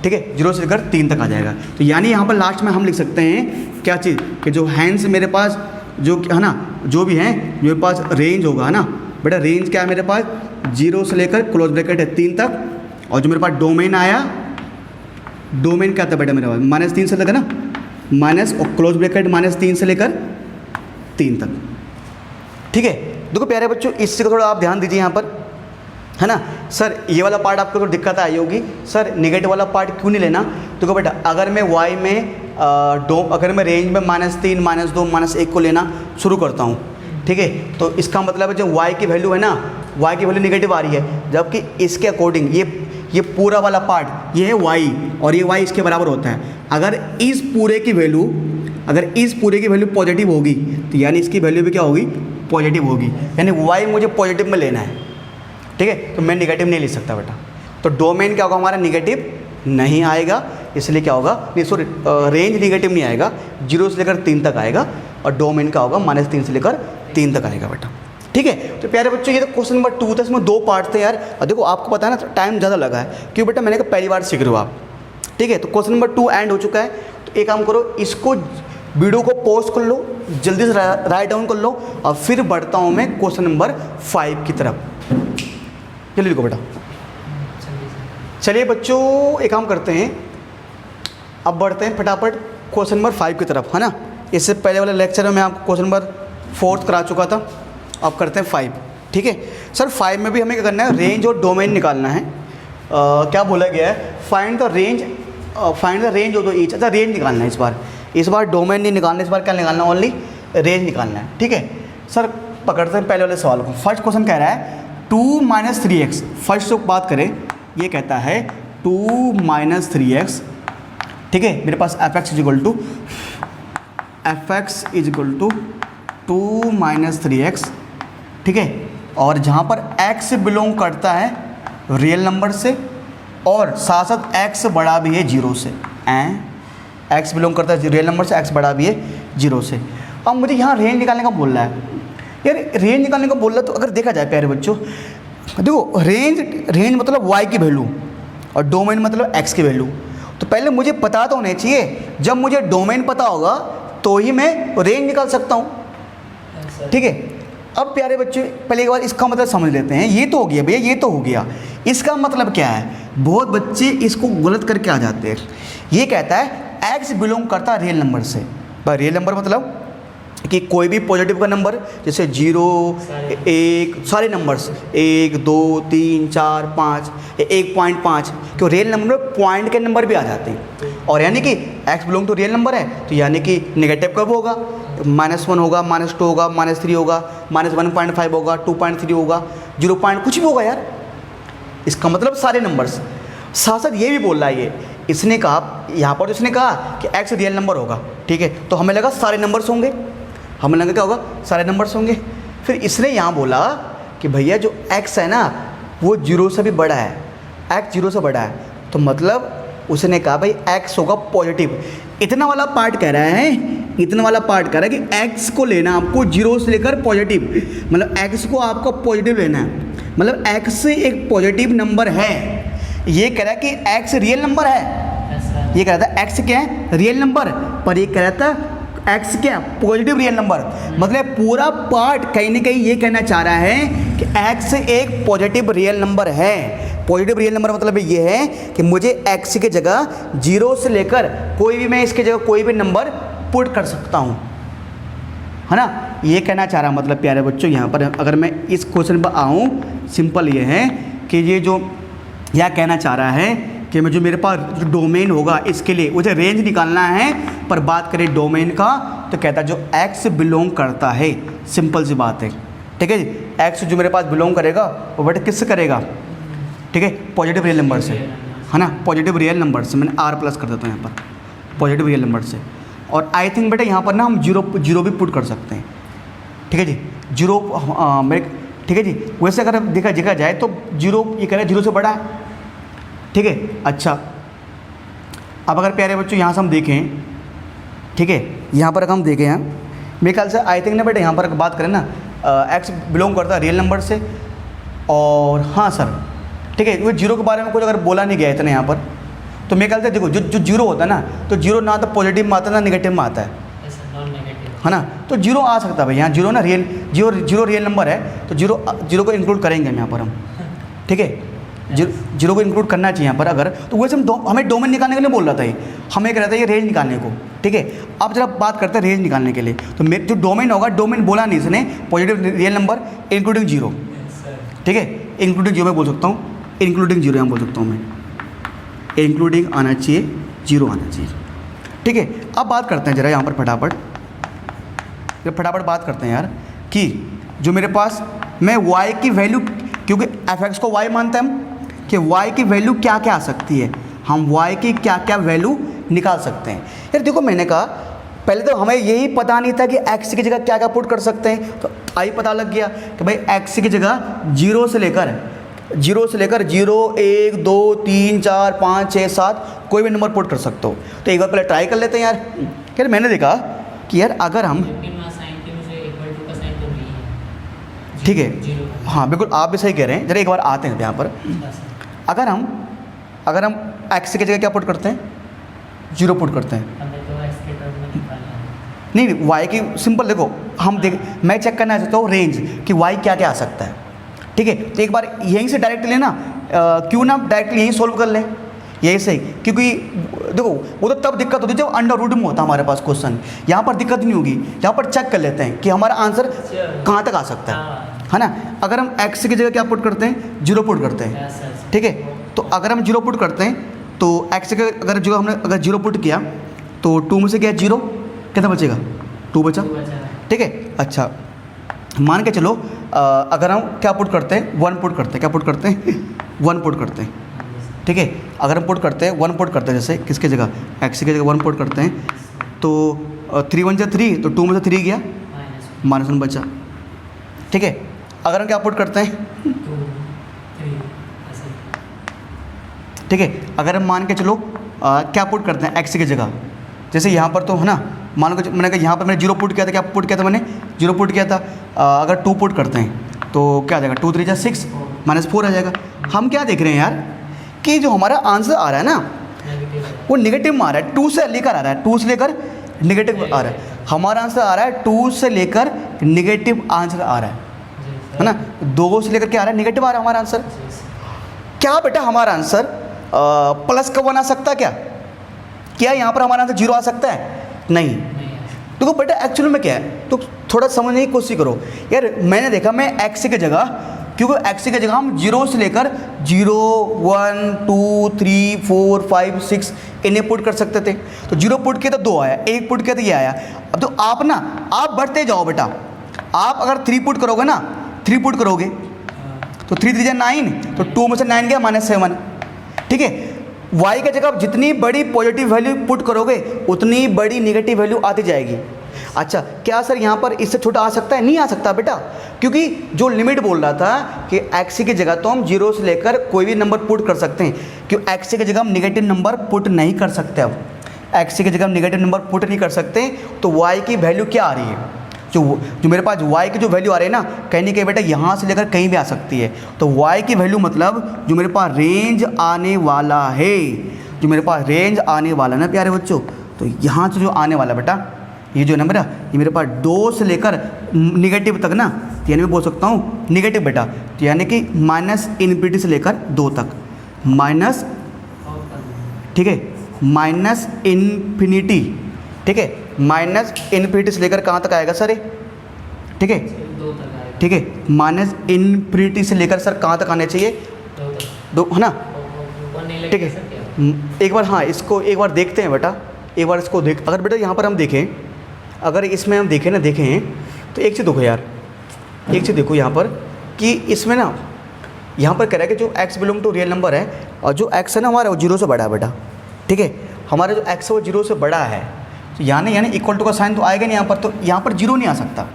ठीक है, जीरो से लेकर 3 तक आ जाएगा। तो यानी यहाँ पर लास्ट में हम लिख सकते हैं क्या चीज़, कि जो हैंड्स मेरे पास जो है ना, जो भी हैं मेरे पास रेंज होगा ना बेटा, रेंज क्या है मेरे पास, जीरो से लेकर क्लोज ब्रैकेट है 3 तक, और जो मेरे पास डोमेन आया, डोमेन क्या था बेटा मेरे पास, -3 से लेकर ना, माइनस और क्लोज ब्रैकेट -3 से लेकर 3 तक, ठीक है। देखो प्यारे बच्चों इस चीज़ को थोड़ा आप ध्यान दीजिए यहाँ पर, है ना। सर ये वाला पार्ट आपको थोड़ी दिक्कत आई होगी, सर नेगेटिव वाला पार्ट क्यों नहीं लेना। देखो बेटा अगर मैं वाई में अगर मैं रेंज में -3, -2, -1 को लेना शुरू करता हूँ, ठीक है, तो इसका मतलब है जो वाई की वैल्यू है ना, वाई की वैल्यू निगेटिव आ रही है, जबकि इसके अकॉर्डिंग ये पूरा वाला पार्ट ये है वाई, और ये वाई इसके बराबर होता है। अगर इस पूरे की वैल्यू पॉजिटिव होगी तो यानी इसकी वैल्यू भी क्या होगी, पॉजिटिव होगी, यानी वाई मुझे पॉजिटिव में लेना है, ठीक है। तो मैं निगेटिव नहीं ले सकता बेटा, तो डोमेन क्या होगा हमारा, निगेटिव नहीं आएगा, इसलिए क्या होगा, नहीं सॉरी रेंज निगेटिव नहीं आएगा, 0 से लेकर 3 तक आएगा, और डोमेन क्या होगा -3 से लेकर 3 तक आएगा बेटा, ठीक है। तो प्यारे बच्चों ये तो क्वेश्चन नंबर 2 था, इसमें 2 पार्ट थे यार, और देखो आपको पता है ना टाइम ज़्यादा लगा है, क्यों बेटा मैंने कहा पहली बार सीख रहे हो आप, ठीक है। तो क्वेश्चन नंबर 2 एंड हो चुका है, तो एक काम करो, इसको वीडियो को पॉज कर लो, जल्दी से राइट डाउन कर लो, और फिर बढ़ता हूँ मैं क्वेश्चन नंबर 5 की तरफ। जल्दी लिखो बेटा। चलिए बच्चों एक काम करते हैं, अब बढ़ते हैं फटाफट क्वेश्चन नंबर 5 की तरफ, है ना। इससे पहले वाले लेक्चर में मैं आपको क्वेश्चन नंबर 4 करा चुका था, अब करते हैं 5, ठीक है। सर 5 में भी हमें क्या करना है, रेंज और डोमेन निकालना है। क्या बोला गया है, find the range of the each. अच्छा रेंज निकालना है इस बार डोमेन नहीं निकालना, इस बार क्या निकालना है, ओनली रेंज निकालना है, ठीक है। सर पकड़ते हैं पहले वाले सवाल को। फर्स्ट क्वेश्चन कह रहा है 2 - 3x। फर्स्ट जो बात करें ये कहता है 2 - 3x, ठीक है। मेरे पास fx is equal to 2 - 3x, ठीक है। और जहाँ पर x बिलोंग करता है रियल नंबर से, और साथ साथ x बड़ा भी है 0 से, x बिलोंग करता है रियल नंबर से, x बड़ा भी है 0 से। अब मुझे यहाँ रेंज निकालने का बोल रहा है यार, रेंज निकालने को बोल रहा है, तो अगर देखा जाए प्यारे बच्चों, देखो रेंज मतलब y की वैल्यू और डोमेन मतलब x की वैल्यू। तो पहले मुझे पता तो होना चाहिए, जब मुझे डोमेन पता होगा तो ही मैं रेंज निकाल सकता हूँ, ठीक है। अब प्यारे बच्चे पहले एक बार इसका मतलब समझ लेते हैं, ये तो हो गया भैया, ये तो हो गया, इसका मतलब क्या है। बहुत बच्चे इसको गलत करके आ जाते हैं। ये कहता है x बिलोंग करता है रियल नंबर से, पर रियल नंबर मतलब कि कोई भी पॉजिटिव का नंबर, जैसे 0, 1, सारे नंबर्स 1, 2, 3, 4, 5, 1.5, क्यों रियल नंबर में पॉइंट के नंबर भी आ जाते हैं। और यानी कि x belong to real number है, तो यानी कि नेगेटिव कब होगा, -1 होगा, -2 होगा, -3 होगा, -1.5 होगा, 2.3 होगा, 0. कुछ भी होगा यार। इसका मतलब सारे नंबर्स। साथ साथ ये भी बोल रहा है, ये इसने कहा यहाँ पर, इसने कहा कि x रियल नंबर होगा, ठीक है। तो हमें लगा सारे नंबर्स होंगे, हमें लगा क्या होगा, सारे नंबर्स होंगे। फिर इसने यहाँ बोला कि भैया जो x है ना वो 0 से भी बड़ा है, x 0 से बड़ा है, तो मतलब उसने कहा भाई x होगा पॉजिटिव। इतना वाला पार्ट कह रहा है, इतना वाला पार्ट कह रहा है कि x को लेना आपको 0 से लेकर पॉजिटिव, मतलब x को आपको पॉजिटिव लेना है, मतलब x एक पॉजिटिव नंबर है। ये कह रहा है कि x रियल नंबर है, ये कह रहा था x क्या है, रियल नंबर, पर ये कह रहा था x क्या, पॉजिटिव रियल नंबर। मतलब पूरा पार्ट कहीं ना कहीं ये कहना चाह रहा है कि x एक पॉजिटिव रियल नंबर है। पॉजिटिव रियल नंबर मतलब ये है कि मुझे x की जगह 0 से लेकर कोई भी, मैं इसके जगह कोई भी नंबर पुट कर सकता हूँ, है ना। ये कहना चाह रहा मतलब प्यारे बच्चों, यहाँ पर अगर मैं इस क्वेश्चन पर आऊँ, सिंपल ये है कि ये जो यह कहना चाह रहा है कि मैं जो मेरे पास जो डोमेन होगा इसके लिए मुझे रेंज निकालना है, पर बात करें डोमेन का तो कहता है जो x बिलोंग करता है, सिंपल सी बात है, ठीक है जी। x जो मेरे पास बिलोंग करेगा वो बट किससे करेगा, ठीक है, पॉजिटिव रियल नंबर से। है ना, पॉजिटिव रियल नंबर से। मैंने आर प्लस कर देता हूँ यहाँ पर पॉजिटिव रियल नंबर से। और आई थिंक बेटा यहाँ पर ना हम जीरो भी पुट कर सकते हैं, ठीक है जी, जीरो मेरे, ठीक है जी। वैसे अगर देखा जाए तो जीरो, ये कह रहे हैं जीरो से बड़ा है, ठीक है। अच्छा, अब अगर प्यारे बच्चों यहाँ से हम देखें, ठीक है, यहाँ पर अगर हम देखें यहाँ, मेरे ख्याल से आई थिंक ना बेटा यहाँ पर अगर बात करें ना, एक्स बिलोंग करता है रियल नंबर से। और हाँ सर, ठीक है, वो जीरो के बारे में कुछ अगर बोला नहीं गया इतना यहाँ पर, तो मेरे ख्याल से देखो जो जीरो होता है ना, तो जीरो ना तो पॉजिटिव में आता है ना नेगेटिव में आता है ना। तो जीरो आ सकता है भाई, यहाँ जीरो ना जीरो रियल नंबर है, तो जीरो को इंक्लूड करेंगे हम यहाँ पर हम, ठीक है। जीरो को इंक्लूड करना चाहिए यहाँ पर अगर, तो वैसे हमें डोमेन निकालने के लिए बोल रहा था ये, हमें कह रहा था ये रेंज निकालने को, ठीक है। अब जरा बात करते हैं रेंज निकालने के लिए, तो मेरे जो डोमेन होगा, डोमेन बोला नहीं इसने, positive real number including zero, ठीक है, इंक्लूडिंग जीरो मैं बोल सकता हूँ, इंक्लूडिंग जीरो यहाँ बोल सकता हूँ मैं, इंक्लूडिंग आना चाहिए, जीरो आना चाहिए, ठीक है। अब बात करते हैं जरा यहाँ पर फटाफट बात करते हैं यार, कि जो मेरे पास मैं y की वैल्यू, क्योंकि f(x) को y मानते हैं हम, कि y की वैल्यू क्या क्या आ सकती है, हम y की क्या क्या वैल्यू निकाल सकते हैं। यार देखो, मैंने कहा पहले तो हमें यही पता नहीं था कि x की जगह क्या क्या पुट कर सकते हैं, तो आई पता लग गया कि भाई x की जगह जीरो से लेकर 0, 1, 2, 3, 4, 5, 6, 7 कोई भी नंबर पुट कर सकते हो। तो एक बार पहले ट्राई कर लेते हैं यार। यार मैंने देखा कि यार अगर हम, ठीक है, हाँ बिल्कुल आप भी सही कह रहे हैं, जरा एक बार आते हैं यहाँ पर। अगर हम x की जगह क्या पुट करते हैं, जीरो पुट करते हैं, नहीं y की सिंपल देखो, हम मैं चेक करना चाहता हूँ रेंज कि y क्या क्या आ सकता है, ठीक है। तो एक बार यहीं से डायरेक्ट लेना, क्यों ना डायरेक्टली यहीं सोल्व कर लें, यही सही, क्योंकि देखो वो तो तब दिक्कत होती है जब अंडर रूट में होता है हमारे पास क्वेश्चन, यहाँ पर दिक्कत नहीं होगी, यहाँ पर चेक कर लेते हैं कि हमारा आंसर कहाँ तक आ सकता है ना। अगर हम x की जगह क्या पुट करते हैं, जीरो पुट करते हैं, ठीक है। तो अगर हम जीरो पुट करते हैं तो x की अगर जीरो पुट किया तो 2 में से क्या, जीरो, कितना बचेगा, 2 बचा, ठीक है। अच्छा, मान के चलो अगर हम क्या पुट करते हैं, 1 पुट करते हैं, क्या पुट करते हैं 1 पुट करते हैं, ठीक है। अगर हम पुट करते हैं 1 पुट करते हैं, जैसे किसकी जगह, x की जगह 1 पुट करते हैं, तो 3 1 जा 3, तो 2 में से 3 गया, -1 बचा, ठीक है। अगर हम क्या पुट करते हैं, 2, 3, ठीक है। अगर हम मान के चलो क्या पुट करते हैं x की जगह, जैसे यहाँ पर तो है ना, मान लो मैंने कहा यहाँ पर मैंने जीरो पुट किया था, क्या पुट किया था मैंने, जीरो पुट किया था। अगर 2 पुट करते हैं तो क्या आ जाएगा, 2 3 जा 6, -4 आ जाएगा। हम क्या देख रहे हैं यार कि जो हमारा आंसर आ रहा है ना वो नेगेटिव में आ रहा है, 2 से लेकर आ रहा है, 2 से लेकर नेगेटिव आ रहा है। हमारा आंसर आ रहा है 2 से लेकर नेगेटिव आंसर आ रहा है ना, 2 से लेकर क्या आ रहा है, नेगेटिव आ रहा है हमारा आंसर। क्या बेटा हमारा आंसर प्लस का 1 आ सकता है क्या यहाँ पर हमारा आंसर 0 आ सकता है, नहीं। देखो बेटा एक्चुअली में क्या है, तो थोड़ा समझने की कोशिश करो यार। मैंने देखा मैं x की जगह, क्योंकि x की जगह हम 0 से लेकर 0, 1, 2, 3, 4, 5, 6 इन्हें पुट कर सकते थे। तो 0 पुट किया तो 2 आया, 1 पुट किया तो ये आया। अब तो आप बढ़ते जाओ बेटा, आप अगर 3 पुट करोगे ना, 3 पुट करोगे तो 3 3 जा 9, तो 2 में से 9 गया -7, ठीक है। y की जगह जितनी बड़ी पॉजिटिव वैल्यू पुट करोगे उतनी बड़ी नेगेटिव वैल्यू आती जाएगी। अच्छा, क्या सर यहाँ पर इससे छोटा आ सकता है, नहीं आ सकता बेटा, क्योंकि जो लिमिट बोल रहा था कि x की जगह तो हम 0 से लेकर कोई भी नंबर पुट कर सकते हैं, क्यों x की जगह हम नेगेटिव नंबर पुट नहीं कर सकते। अब x की जगह हम नेगेटिव नंबर पुट नहीं कर सकते, तो y की वैल्यू क्या आ रही है, जो मेरे पास y की जो वैल्यू आ रही है ना, कहीं ना कहीं बेटा यहाँ से लेकर कहीं भी आ सकती है। तो y की वैल्यू मतलब जो मेरे पास रेंज आने वाला है, जो मेरे पास रेंज आने वाला ना प्यारे बच्चों, तो यहाँ से जो आने वाला बेटा ये जो नंबर है, ये मेरे पास 2 से लेकर निगेटिव तक ना, तो यानी मैं बोल सकता हूँ निगेटिव बेटा, तो यानी कि -∞ से लेकर 2 तक, माइनस, ठीक है, -∞, ठीक है, -∞ से लेकर कहाँ तक आएगा सर ये, ठीक है, 2 तक आएगा, ठीक है। -∞ से लेकर सर कहाँ तक आने चाहिए, 2 है ना, ठीक है। एक बार हाँ इसको एक बार देखते हैं बेटा, एक बार इसको देख, अगर बेटा यहाँ पर हम देखें, अगर इसमें हम देखें तो एक चीज़ देखो यार, एक चीज़ देखो यहाँ पर कि इसमें ना यहाँ पर कह रहा है कि जो x belong to real number है और जो x है ना हमारा वो 0 से बड़ा है बेटा, ठीक है। हमारा जो x है वो 0 से बड़ा है, तो यानी इक्वल टू का साइन तो आएगा नहीं यहाँ पर, तो यहाँ पर 0 नहीं आ सकता।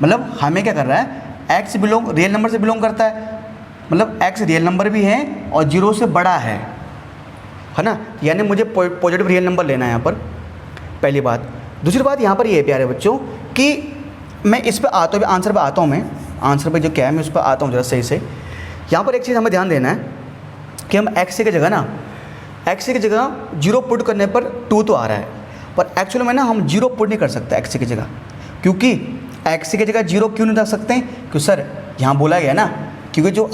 मतलब हमें क्या कर रहा है, x बिलोंग रियल नंबर से बिलोंग करता है, मतलब x रियल नंबर भी है और 0 से बड़ा है ना, यानी मुझे पॉजिटिव रियल नंबर लेना है यहाँ पर, पहली बात। दूसरी बात यहाँ पर ये है प्यारे बच्चों कि मैं इस पे आता हूँ, आंसर पे आता हूँ, मैं आंसर पे जो क्या है मैं उस पर आता हूँ ज़रा सही से। यहाँ पर एक चीज़ हमें ध्यान देना है कि हम x की जगह ना, x की जगह 0 पुट करने पर 2 तो आ रहा है, पर एक्चुअली में ना हम 0 पुट नहीं कर सकते x की जगह, क्योंकि x की जगह 0 क्यों नहीं रख सकते हैं? क्योंकि सर यहाँ बोला गया ना, क्योंकि जो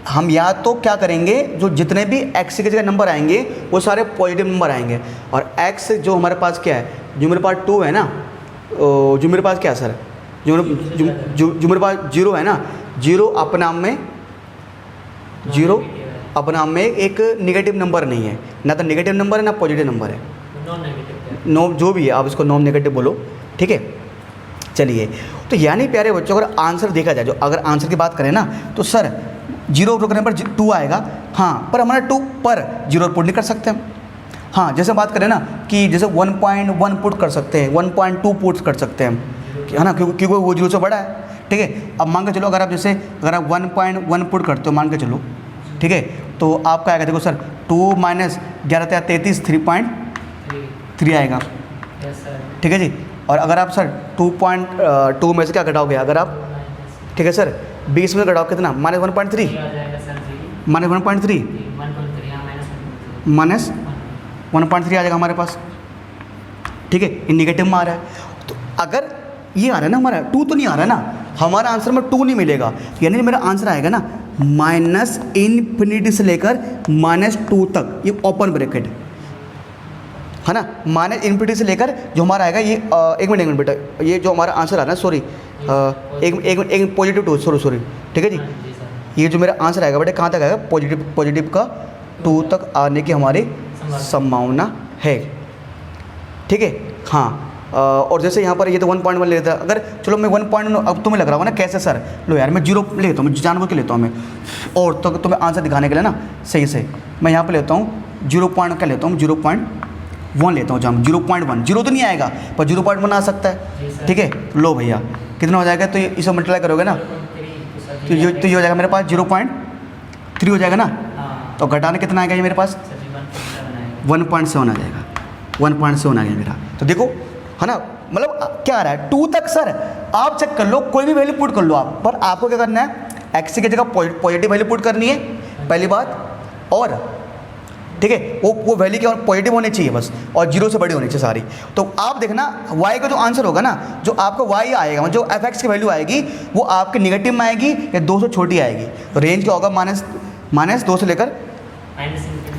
हम या तो क्या करेंगे, जो जितने भी x की जगह नंबर आएंगे वो सारे पॉजिटिव नंबर आएंगे, और x जो हमारे पास क्या है, जो मेरे पास 2 है ना, जो मेरे पास क्या है सर, जो मेरे पास 0 है ना, 0 अपने आप में 0 अपने आप में एक नेगेटिव नंबर नहीं है, ना तो नेगेटिव नंबर है ना पॉजिटिव नंबर है, नॉन नेगेटिव, नो जो भी है आप इसको नॉन नेगेटिव बोलो, ठीक है। चलिए, तो यानी प्यारे बच्चों अगर आंसर देखा जाए, जो अगर आंसर की बात करें ना, तो सर 0 रखने पर 2 आएगा, हाँ, पर हमारा 2 पर 0 पुट नहीं कर सकते हम। हाँ, जैसे बात करें ना कि जैसे 1.1 पुट कर सकते हैं, 1.2 पुट कर सकते हैं हम, है ना, क्योंकि वो 0 से बड़ा है, ठीक है। अब मान के चलो अगर आप 1.1 पुट करते हो, मान के चलो, ठीक है, तो आपका आएगा, देखो सर 2 माइनस 11 33 3.3 आएगा, ठीक है जी। और अगर आप सर 2.2 में से क्या घटाओगे, अगर आप, ठीक है सर 20 में घटाओ कितना, -1.3 -1.3 माइनस 1.3 आ जाएगा हमारे पास, ठीक है, ये निगेटिव में आ रहा है। तो अगर ये आ रहा है ना हमारा 2 तो नहीं आ रहा है ना, हमारा आंसर में 2 नहीं मिलेगा, यानी मेरा आंसर आएगा ना -∞ से लेकर -2 तक, ये ओपन ब्रैकेट है ना, -∞ से लेकर जो हमारा आएगा ये एक मिनट बेटा, ये जो हमारा आंसर आ रहा है, सॉरी एक पॉजिटिव 2, सॉरी, ठीक है जी, ये जो मेरा आंसर आएगा बेटा कहाँ तक आएगा, पॉजिटिव का 2 तक आने की हमारी संभावना है, ठीक है। हाँ, और जैसे यहाँ पर ये तो 1.1 लेता है, अगर चलो मैं 1.1 अब तुम्हें लग रहा होगा ना कैसे सर, लो यार मैं 0 लेता हूँ, मैं जानबूझ के लेता हूँ मैं, और तो तुम्हें आंसर दिखाने के लिए ना सही से मैं यहाँ पर लेता हूँ 0. क्या लेता हूँ, 0.1 लेता हूँ, जहाँ 0.1 0 तो नहीं आएगा पर 0.1 आ सकता है, ठीक है। लो भैया कितना हो जाएगा, तो इसे मल्टीप्लाई करोगे ना तो ये हो जाएगा मेरे पास 0.3 हो जाएगा ना, तो घटाने कितना आएगा ये मेरे पास 1.7 आ जाएगा, 1.7 आ गया मेरा। तो देखो है ना, मतलब क्या आ रहा है 2 तक सर आप चेक कर लो, कोई भी वैल्यू पुट कर लो आप, पर आपको क्या करना है, x की जगह पॉजिटिव वैल्यू पुट करनी है पहली बात, और ठीक है वो वैल्यू क्या पॉजिटिव होनी चाहिए बस, और 0 से बड़ी होनी चाहिए सारी। तो आप देखना y का जो आंसर होगा ना, जो आपका y आएगा, जो fx की वैल्यू आएगी वो आपके निगेटिव में आएगी या 2 से छोटी आएगी, तो रेंज क्या होगा, -2 से लेकर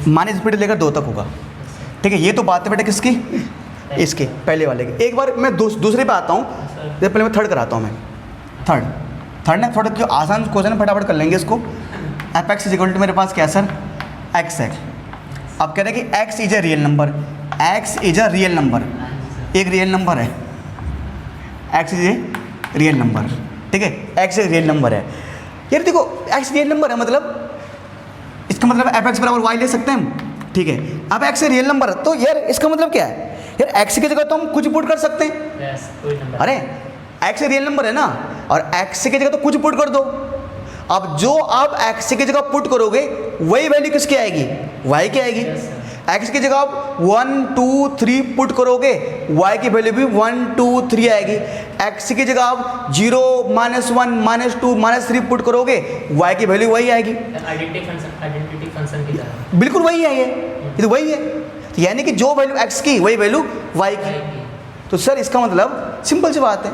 -∞ लेकर 2 तक होगा, ठीक है। ये तो बात है बेटा किसकी, इसके पहले वाले की। एक बार मैं दूसरे पे आता हूँ, पहले मैं थर्ड कराता हूँ, मैं थर्ड ना थोड़ा क्यों आसान क्वेश्चन फटाफट कर लेंगे इसको। fx = मेरे पास क्या सर, x है। अब कह रहे हैं कि x is a real number, x is a real number, एक रियल नंबर है, x is a real number, ठीक है, x एक रियल नंबर है। यार देखो x रियल नंबर है, मतलब इसका मतलब fx = y ले सकते हैं हम, ठीक है। अब x रियल नंबर है तो यार इसका मतलब क्या है, यार x की जगह तो हम कुछ पुट कर सकते हैं, अरे x रियल नंबर है ना, और x की जगह तो कुछ पुट कर दो। अब जो आप x की जगह पुट करोगे वही वैल्यू किसकी आएगी, y की आएगी। x की जगह आप 1 2 3 पुट करोगे, y की वैल्यू भी 1 2 3 आएगी। x की जगह आप 0 -1 -2 -3 पुट करोगे, y की वैल्यू वही आएगी, आइडेंटिटी फंक्शन की तरह, बिल्कुल वही है, ये तो वही है। तो यानी कि जो वैल्यू x की वही वैल्यू y की। तो सर इसका मतलब सिंपल सी बात है,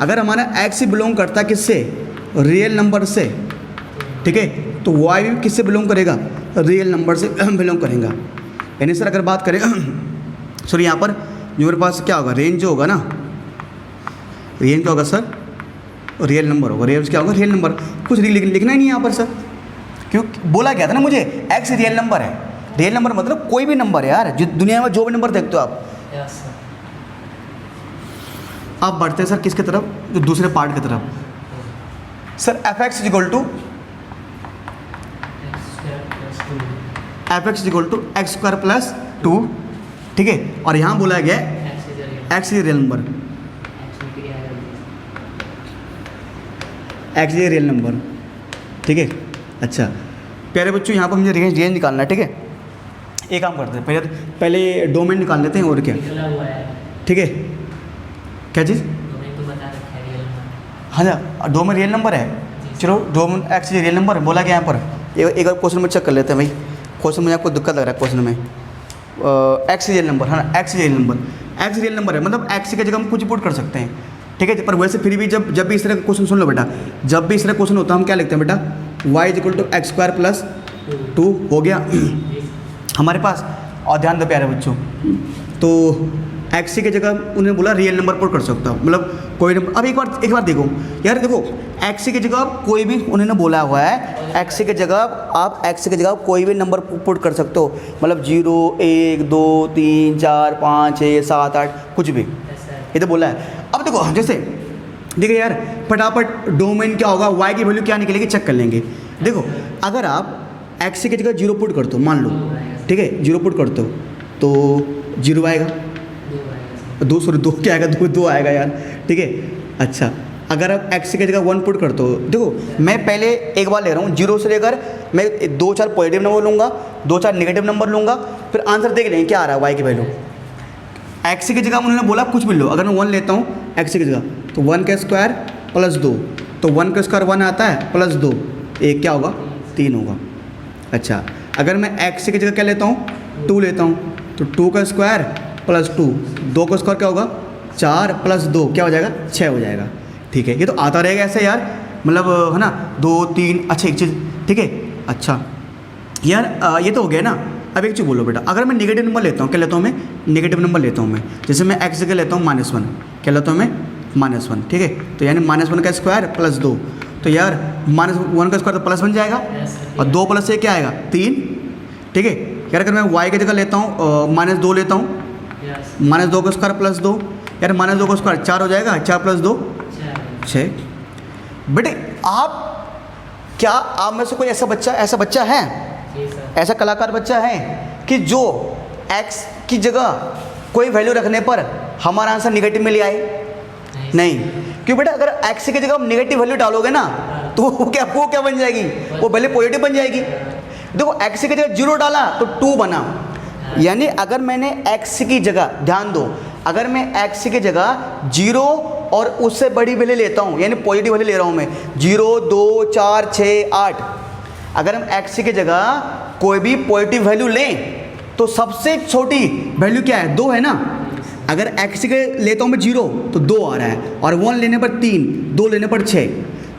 अगर हमारा x बिलोंग करता है किससे, रियल नंबर से, ठीक है, तो y भी किससे बिलोंग करेगा, रियल नंबर से बिलोंग करेगा। यानी सर अगर बात करें सर यहाँ पर जो मेरे पास क्या होगा, रेंज जो होगा ना, रेंज क्या होगा सर, रियल नंबर होगा, रेंज क्या होगा, रियल नंबर, कुछ लिखना ही नहीं यहाँ पर सर, क्यों बोला गया था ना मुझे x रियल नंबर है। रियल नंबर मतलब कोई भी नंबर है यार, जो दुनिया में जो भी नंबर देखते हो आप। अब बढ़ते हैं सर किसकी तरफ, जो दूसरे पार्ट की तरफ। Sir F X is equal to x square plus 2 F X is equal to X square plus 2, ठीक है। और यहाँ बोला गया x is a real x is real number, actually क्या है एक्स इज रियल नंबर, ठीक है। अच्छा प्यारे बच्चों, यहाँ पर मुझे रेंज निकालना है, ठीक है। एक काम करते हैं, पहले डोमेन निकाल लेते हैं और क्या, निकला हुआ है ठीक है। क्या चीज़? तुमने तो बता रखा है रियल नंबर। हाँ ना, डोमेन रियल नंबर है, चलो डोमेन एक्स रियल नंबर बोला गया यहाँ पर। एक बार क्वेश्चन में चेक कर लेते हैं भाई, क्वेश्चन में आपको दिक्कत लग रहा है क्वेश्चन में। एक्स रियल नंबर है ना, x real number, x real number है मतलब एक्स की जगह हम कुछ पुट कर सकते हैं, ठीक है। पर वैसे फिर भी जब भी इस तरह का क्वेश्चन, सुन लो बेटा, जब भी इस तरह क्वेश्चन होता है हम क्या लिखते हैं बेटा, y is equal to X square plus 2 हो गया हमारे पास। और ध्यान दो प्यारे बच्चों, तो एक्स की जगह उन्होंने बोला रियल नंबर पुट कर सकता हूँ, मतलब कोई नंबर। अब एक बार देखो यार, देखो एक्स की जगह आप कोई भी, उन्होंने बोला हुआ है एक्स की जगह आप एक्स की जगह कोई भी नंबर पुट कर सकते हो, मतलब 0 1 2 3 4 5 6 7 8 कुछ भी, ऐसा है ये तो बोला है। अब देखो जैसे देखिए यार, फटाफट डोमेन क्या होगा, y की वैल्यू क्या निकलेगी चेक कर लेंगे। देखो अगर आप x की जगह 0 पुट करते हो, मान लो, ठीक है, 0 पुट करते हो तो 0 आएगा, 2 क्या आएगा, 2 आएगा यार, ठीक है। अच्छा अगर आप x की जगह 1 पुट करते हो, देखो मैं पहले एक बार ले रहा हूँ 0 से लेकर, मैं 2-4 पॉजिटिव नंबर लूँगा, 2-4 नेगेटिव नंबर लूँगा, फिर आंसर देख लेंगे क्या आ रहा है y की वैल्यू। एक्स की जगह उन्होंने बोला कुछ भी लो, अगर मैं 1 लेता हूँ एक्स की जगह तो 1 का स्क्वायर प्लस 2, तो 1 का स्क्वायर 1 आता है प्लस 2, एक क्या होगा 3 होगा। अच्छा अगर मैं एक्स की जगह क्या लेता हूँ 2 लेता हूँ, तो 2 का स्क्वायर प्लस 2, 2 का स्क्वायर क्या होगा 4 प्लस 2 क्या हो जाएगा 6 हो जाएगा, ठीक है। ये तो आता रहेगा ऐसे यार, मतलब है ना 2 3, अच्छा एक चीज़, ठीक है। अच्छा यार ये तो हो गया ना। अब एक चीज़ बोलो बेटा, अगर मैं नेगेटिव नंबर लेता हूँ, क्या लेता हूँ मैं नेगेटिव नंबर लेता हूँ मैं, जैसे मैं एक्स जगह लेता हूँ -1, क्या लेता हूँ मैं -1, ठीक है। तो यानी -1 का स्क्वायर प्लस 2, तो यार -1 का स्क्वायर तो प्लस बन जाएगा, और 2 प्लस 1 क्या आएगा 3, ठीक है। यार अगर मैं y की जगह लेता हूँ -2 लेता हूँ, -2 का स्क्वायर प्लस 2, यार -2 का स्क्वायर 4 हो जाएगा, 4 प्लस 2 6। बेटे आप में से कोई ऐसा बच्चा है, ऐसा कलाकार बच्चा है कि जो x की जगह कोई वैल्यू रखने पर हमारा आंसर निगेटिव में ले आए? नहीं, क्यों बेटा, अगर x की जगह आप निगेटिव वैल्यू डालोगे ना तो वो क्या बन जाएगी, वो वैल्यू पॉजिटिव बन जाएगी। देखो x की जगह 0 डाला तो 2 बना, यानी अगर मैंने x की जगह, ध्यान दो, अगर मैं x की जगह 0 और उससे बड़ी वैल्यू लेता हूँ, यानी पॉजिटिव वैल्यू ले रहा हूँ मैं 0 2 4 6 8, अगर हम x की जगह कोई भी पॉजिटिव वैल्यू लें तो सबसे छोटी वैल्यू क्या है 2 है ना। अगर x के लेता हूँ मैं 0 तो 2 आ रहा है, और 1 लेने पर 3, 2 लेने पर 6,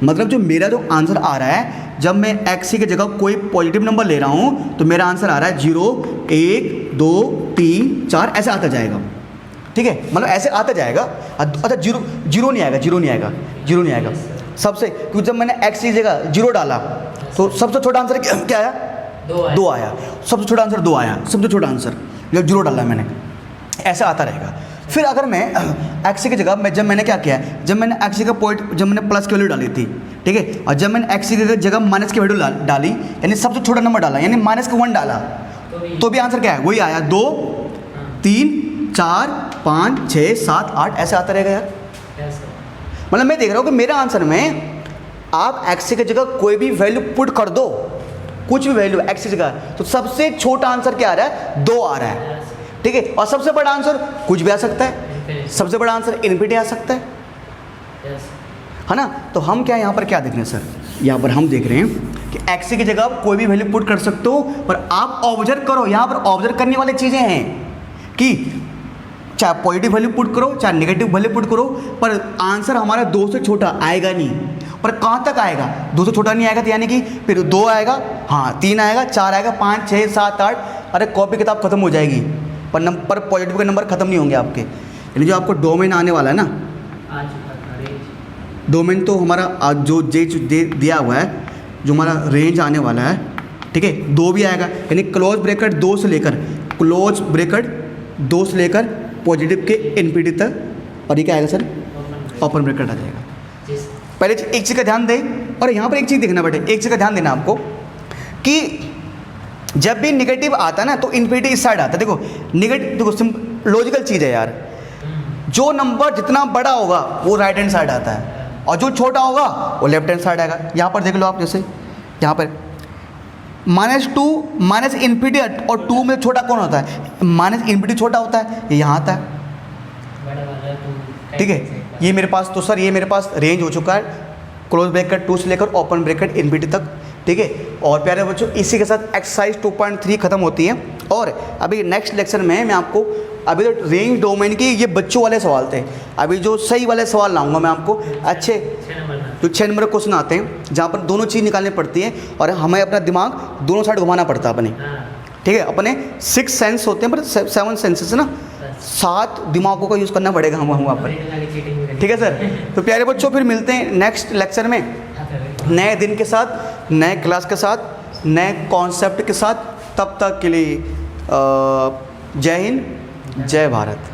मतलब जो मेरा जो आंसर आ रहा है, जब मैं x की जगह कोई पॉजिटिव नंबर ले रहा हूँ तो मेरा आंसर आ रहा है 0 1 2 3 4 ऐसे आता जाएगा, ठीक है, मतलब ऐसे आता जाएगा। अच्छा 0 नहीं आएगा सबसे, क्योंकि जब मैंने x की जगह 0 डाला तो सबसे छोटा आंसर क्या आया 2 आया, सबसे छोटा आंसर 2 आया, सबसे छोटा आंसर जब 0 डाला मैंने, ऐसा आता रहेगा। फिर अगर मैं x की जगह जब मैंने क्या किया, जब मैंने x की जगह जब मैंने प्लस की वैल्यू डाली थी, ठीक है, और जब मैंने x की जगह माइनस की वैल्यू डाली, यानी सबसे छोटा नंबर डाला, यानी -1 डाला, तो भी आंसर क्या है वही आया, 2 3 4 5 6 7 8 ऐसे आता रहेगा यार। मतलब मैं देख रहा हूँ कि मेरे आंसर में आप x की जगह कोई भी वैल्यू पुट कर दो, कुछ भी वैल्यू x की जगह, तो सबसे छोटा आंसर क्या आ रहा है 2 आ रहा है, ठीक है। और सबसे बड़ा आंसर कुछ भी आ सकता है, सबसे बड़ा आंसर इनफिनिटी आ सकता है ना। तो हम क्या यहाँ पर क्या देख रहे हैं सर, यहाँ पर हम देख रहे हैं कि x की जगह आप कोई भी वैल्यू पुट कर सकते हो, पर आप ऑब्जर्व करो, यहाँ पर ऑब्जर्व करने वाली चीज़ें हैं कि चाहे पॉजिटिव वैल्यू पुट करो चाहे नेगेटिव वैल्यू पुट करो, पर आंसर हमारा 2 से छोटा आएगा नहीं। पर कहाँ तक आएगा, 2 से छोटा नहीं आएगा, तो यानी कि फिर 2 आएगा, हाँ 3 आएगा, 4 आएगा, 5 6 7 8, अरे कॉपी किताब खत्म हो जाएगी, पर पॉजिटिव के नंबर खत्म नहीं होंगे आपके। यानी जो आपको डोमेन आने वाला है ना, डोमेन तो हमारा जो दिया हुआ है, जो हमारा रेंज आने वाला है, ठीक है, 2 भी आएगा, यानी क्लोज ब्रैकेट 2 से लेकर पॉजिटिव के इनफिनिटी तक, और ये क्या आएगा सर ओपन ब्रैकेट आ जाएगा। पहले एक चीज़ का ध्यान दें, और यहाँ पर एक चीज़ देखना बेटे, एक जगह ध्यान देना आपको कि जब भी निगेटिव आता है ना तो इन्फिनिटी इस साइड आता है। देखो निगेटिव, देखो लॉजिकल चीज़ है यार, जो नंबर जितना बड़ा होगा वो राइट हैंड साइड आता है और जो छोटा होगा वो लेफ्ट हैंड साइड आएगा। यहाँ पर देख लो आप, जैसे यहाँ पर -2 माइनस इन्फिनिटी और 2 में छोटा कौन होता है? माइनस इन्फिनिटी छोटा होता है, ये यहाँ आता है। बड़ा वाला तो ठीक है, ये मेरे पास, तो सर ये मेरे पास रेंज हो चुका है क्लोज ब्रैकेट 2 से लेकर ओपन ब्रैकेट इन्फिनिटी तक। ठीक है, और प्यारे बच्चों इसी के साथ एक्सरसाइज 2.3 खत्म होती है। और अभी नेक्स्ट लेक्चर में मैं आपको, अभी तो रेंज डोमेन की ये बच्चों वाले सवाल थे, अभी जो सही वाले सवाल लाऊंगा मैं आपको, अच्छे 6 नंबर ना। जो 6 नंबर क्वेश्चन आते हैं जहाँ पर दोनों चीज़ निकालनी पड़ती है और हमें अपना दिमाग दोनों साइड घुमाना पड़ता है अपने। हाँ ठीक है, अपने 6 सेंस होते हैं पर 7 सेंसेस है ना, 7 दिमागों का यूज़ करना पड़ेगा हम वहाँ पर। ठीक है सर, तो प्यारे बच्चों फिर मिलते हैं नेक्स्ट लेक्चर में नए दिन के साथ, नए क्लास के साथ, नए कॉन्सेप्ट के साथ। तब तक के लिए जय हिंद, जय भारत।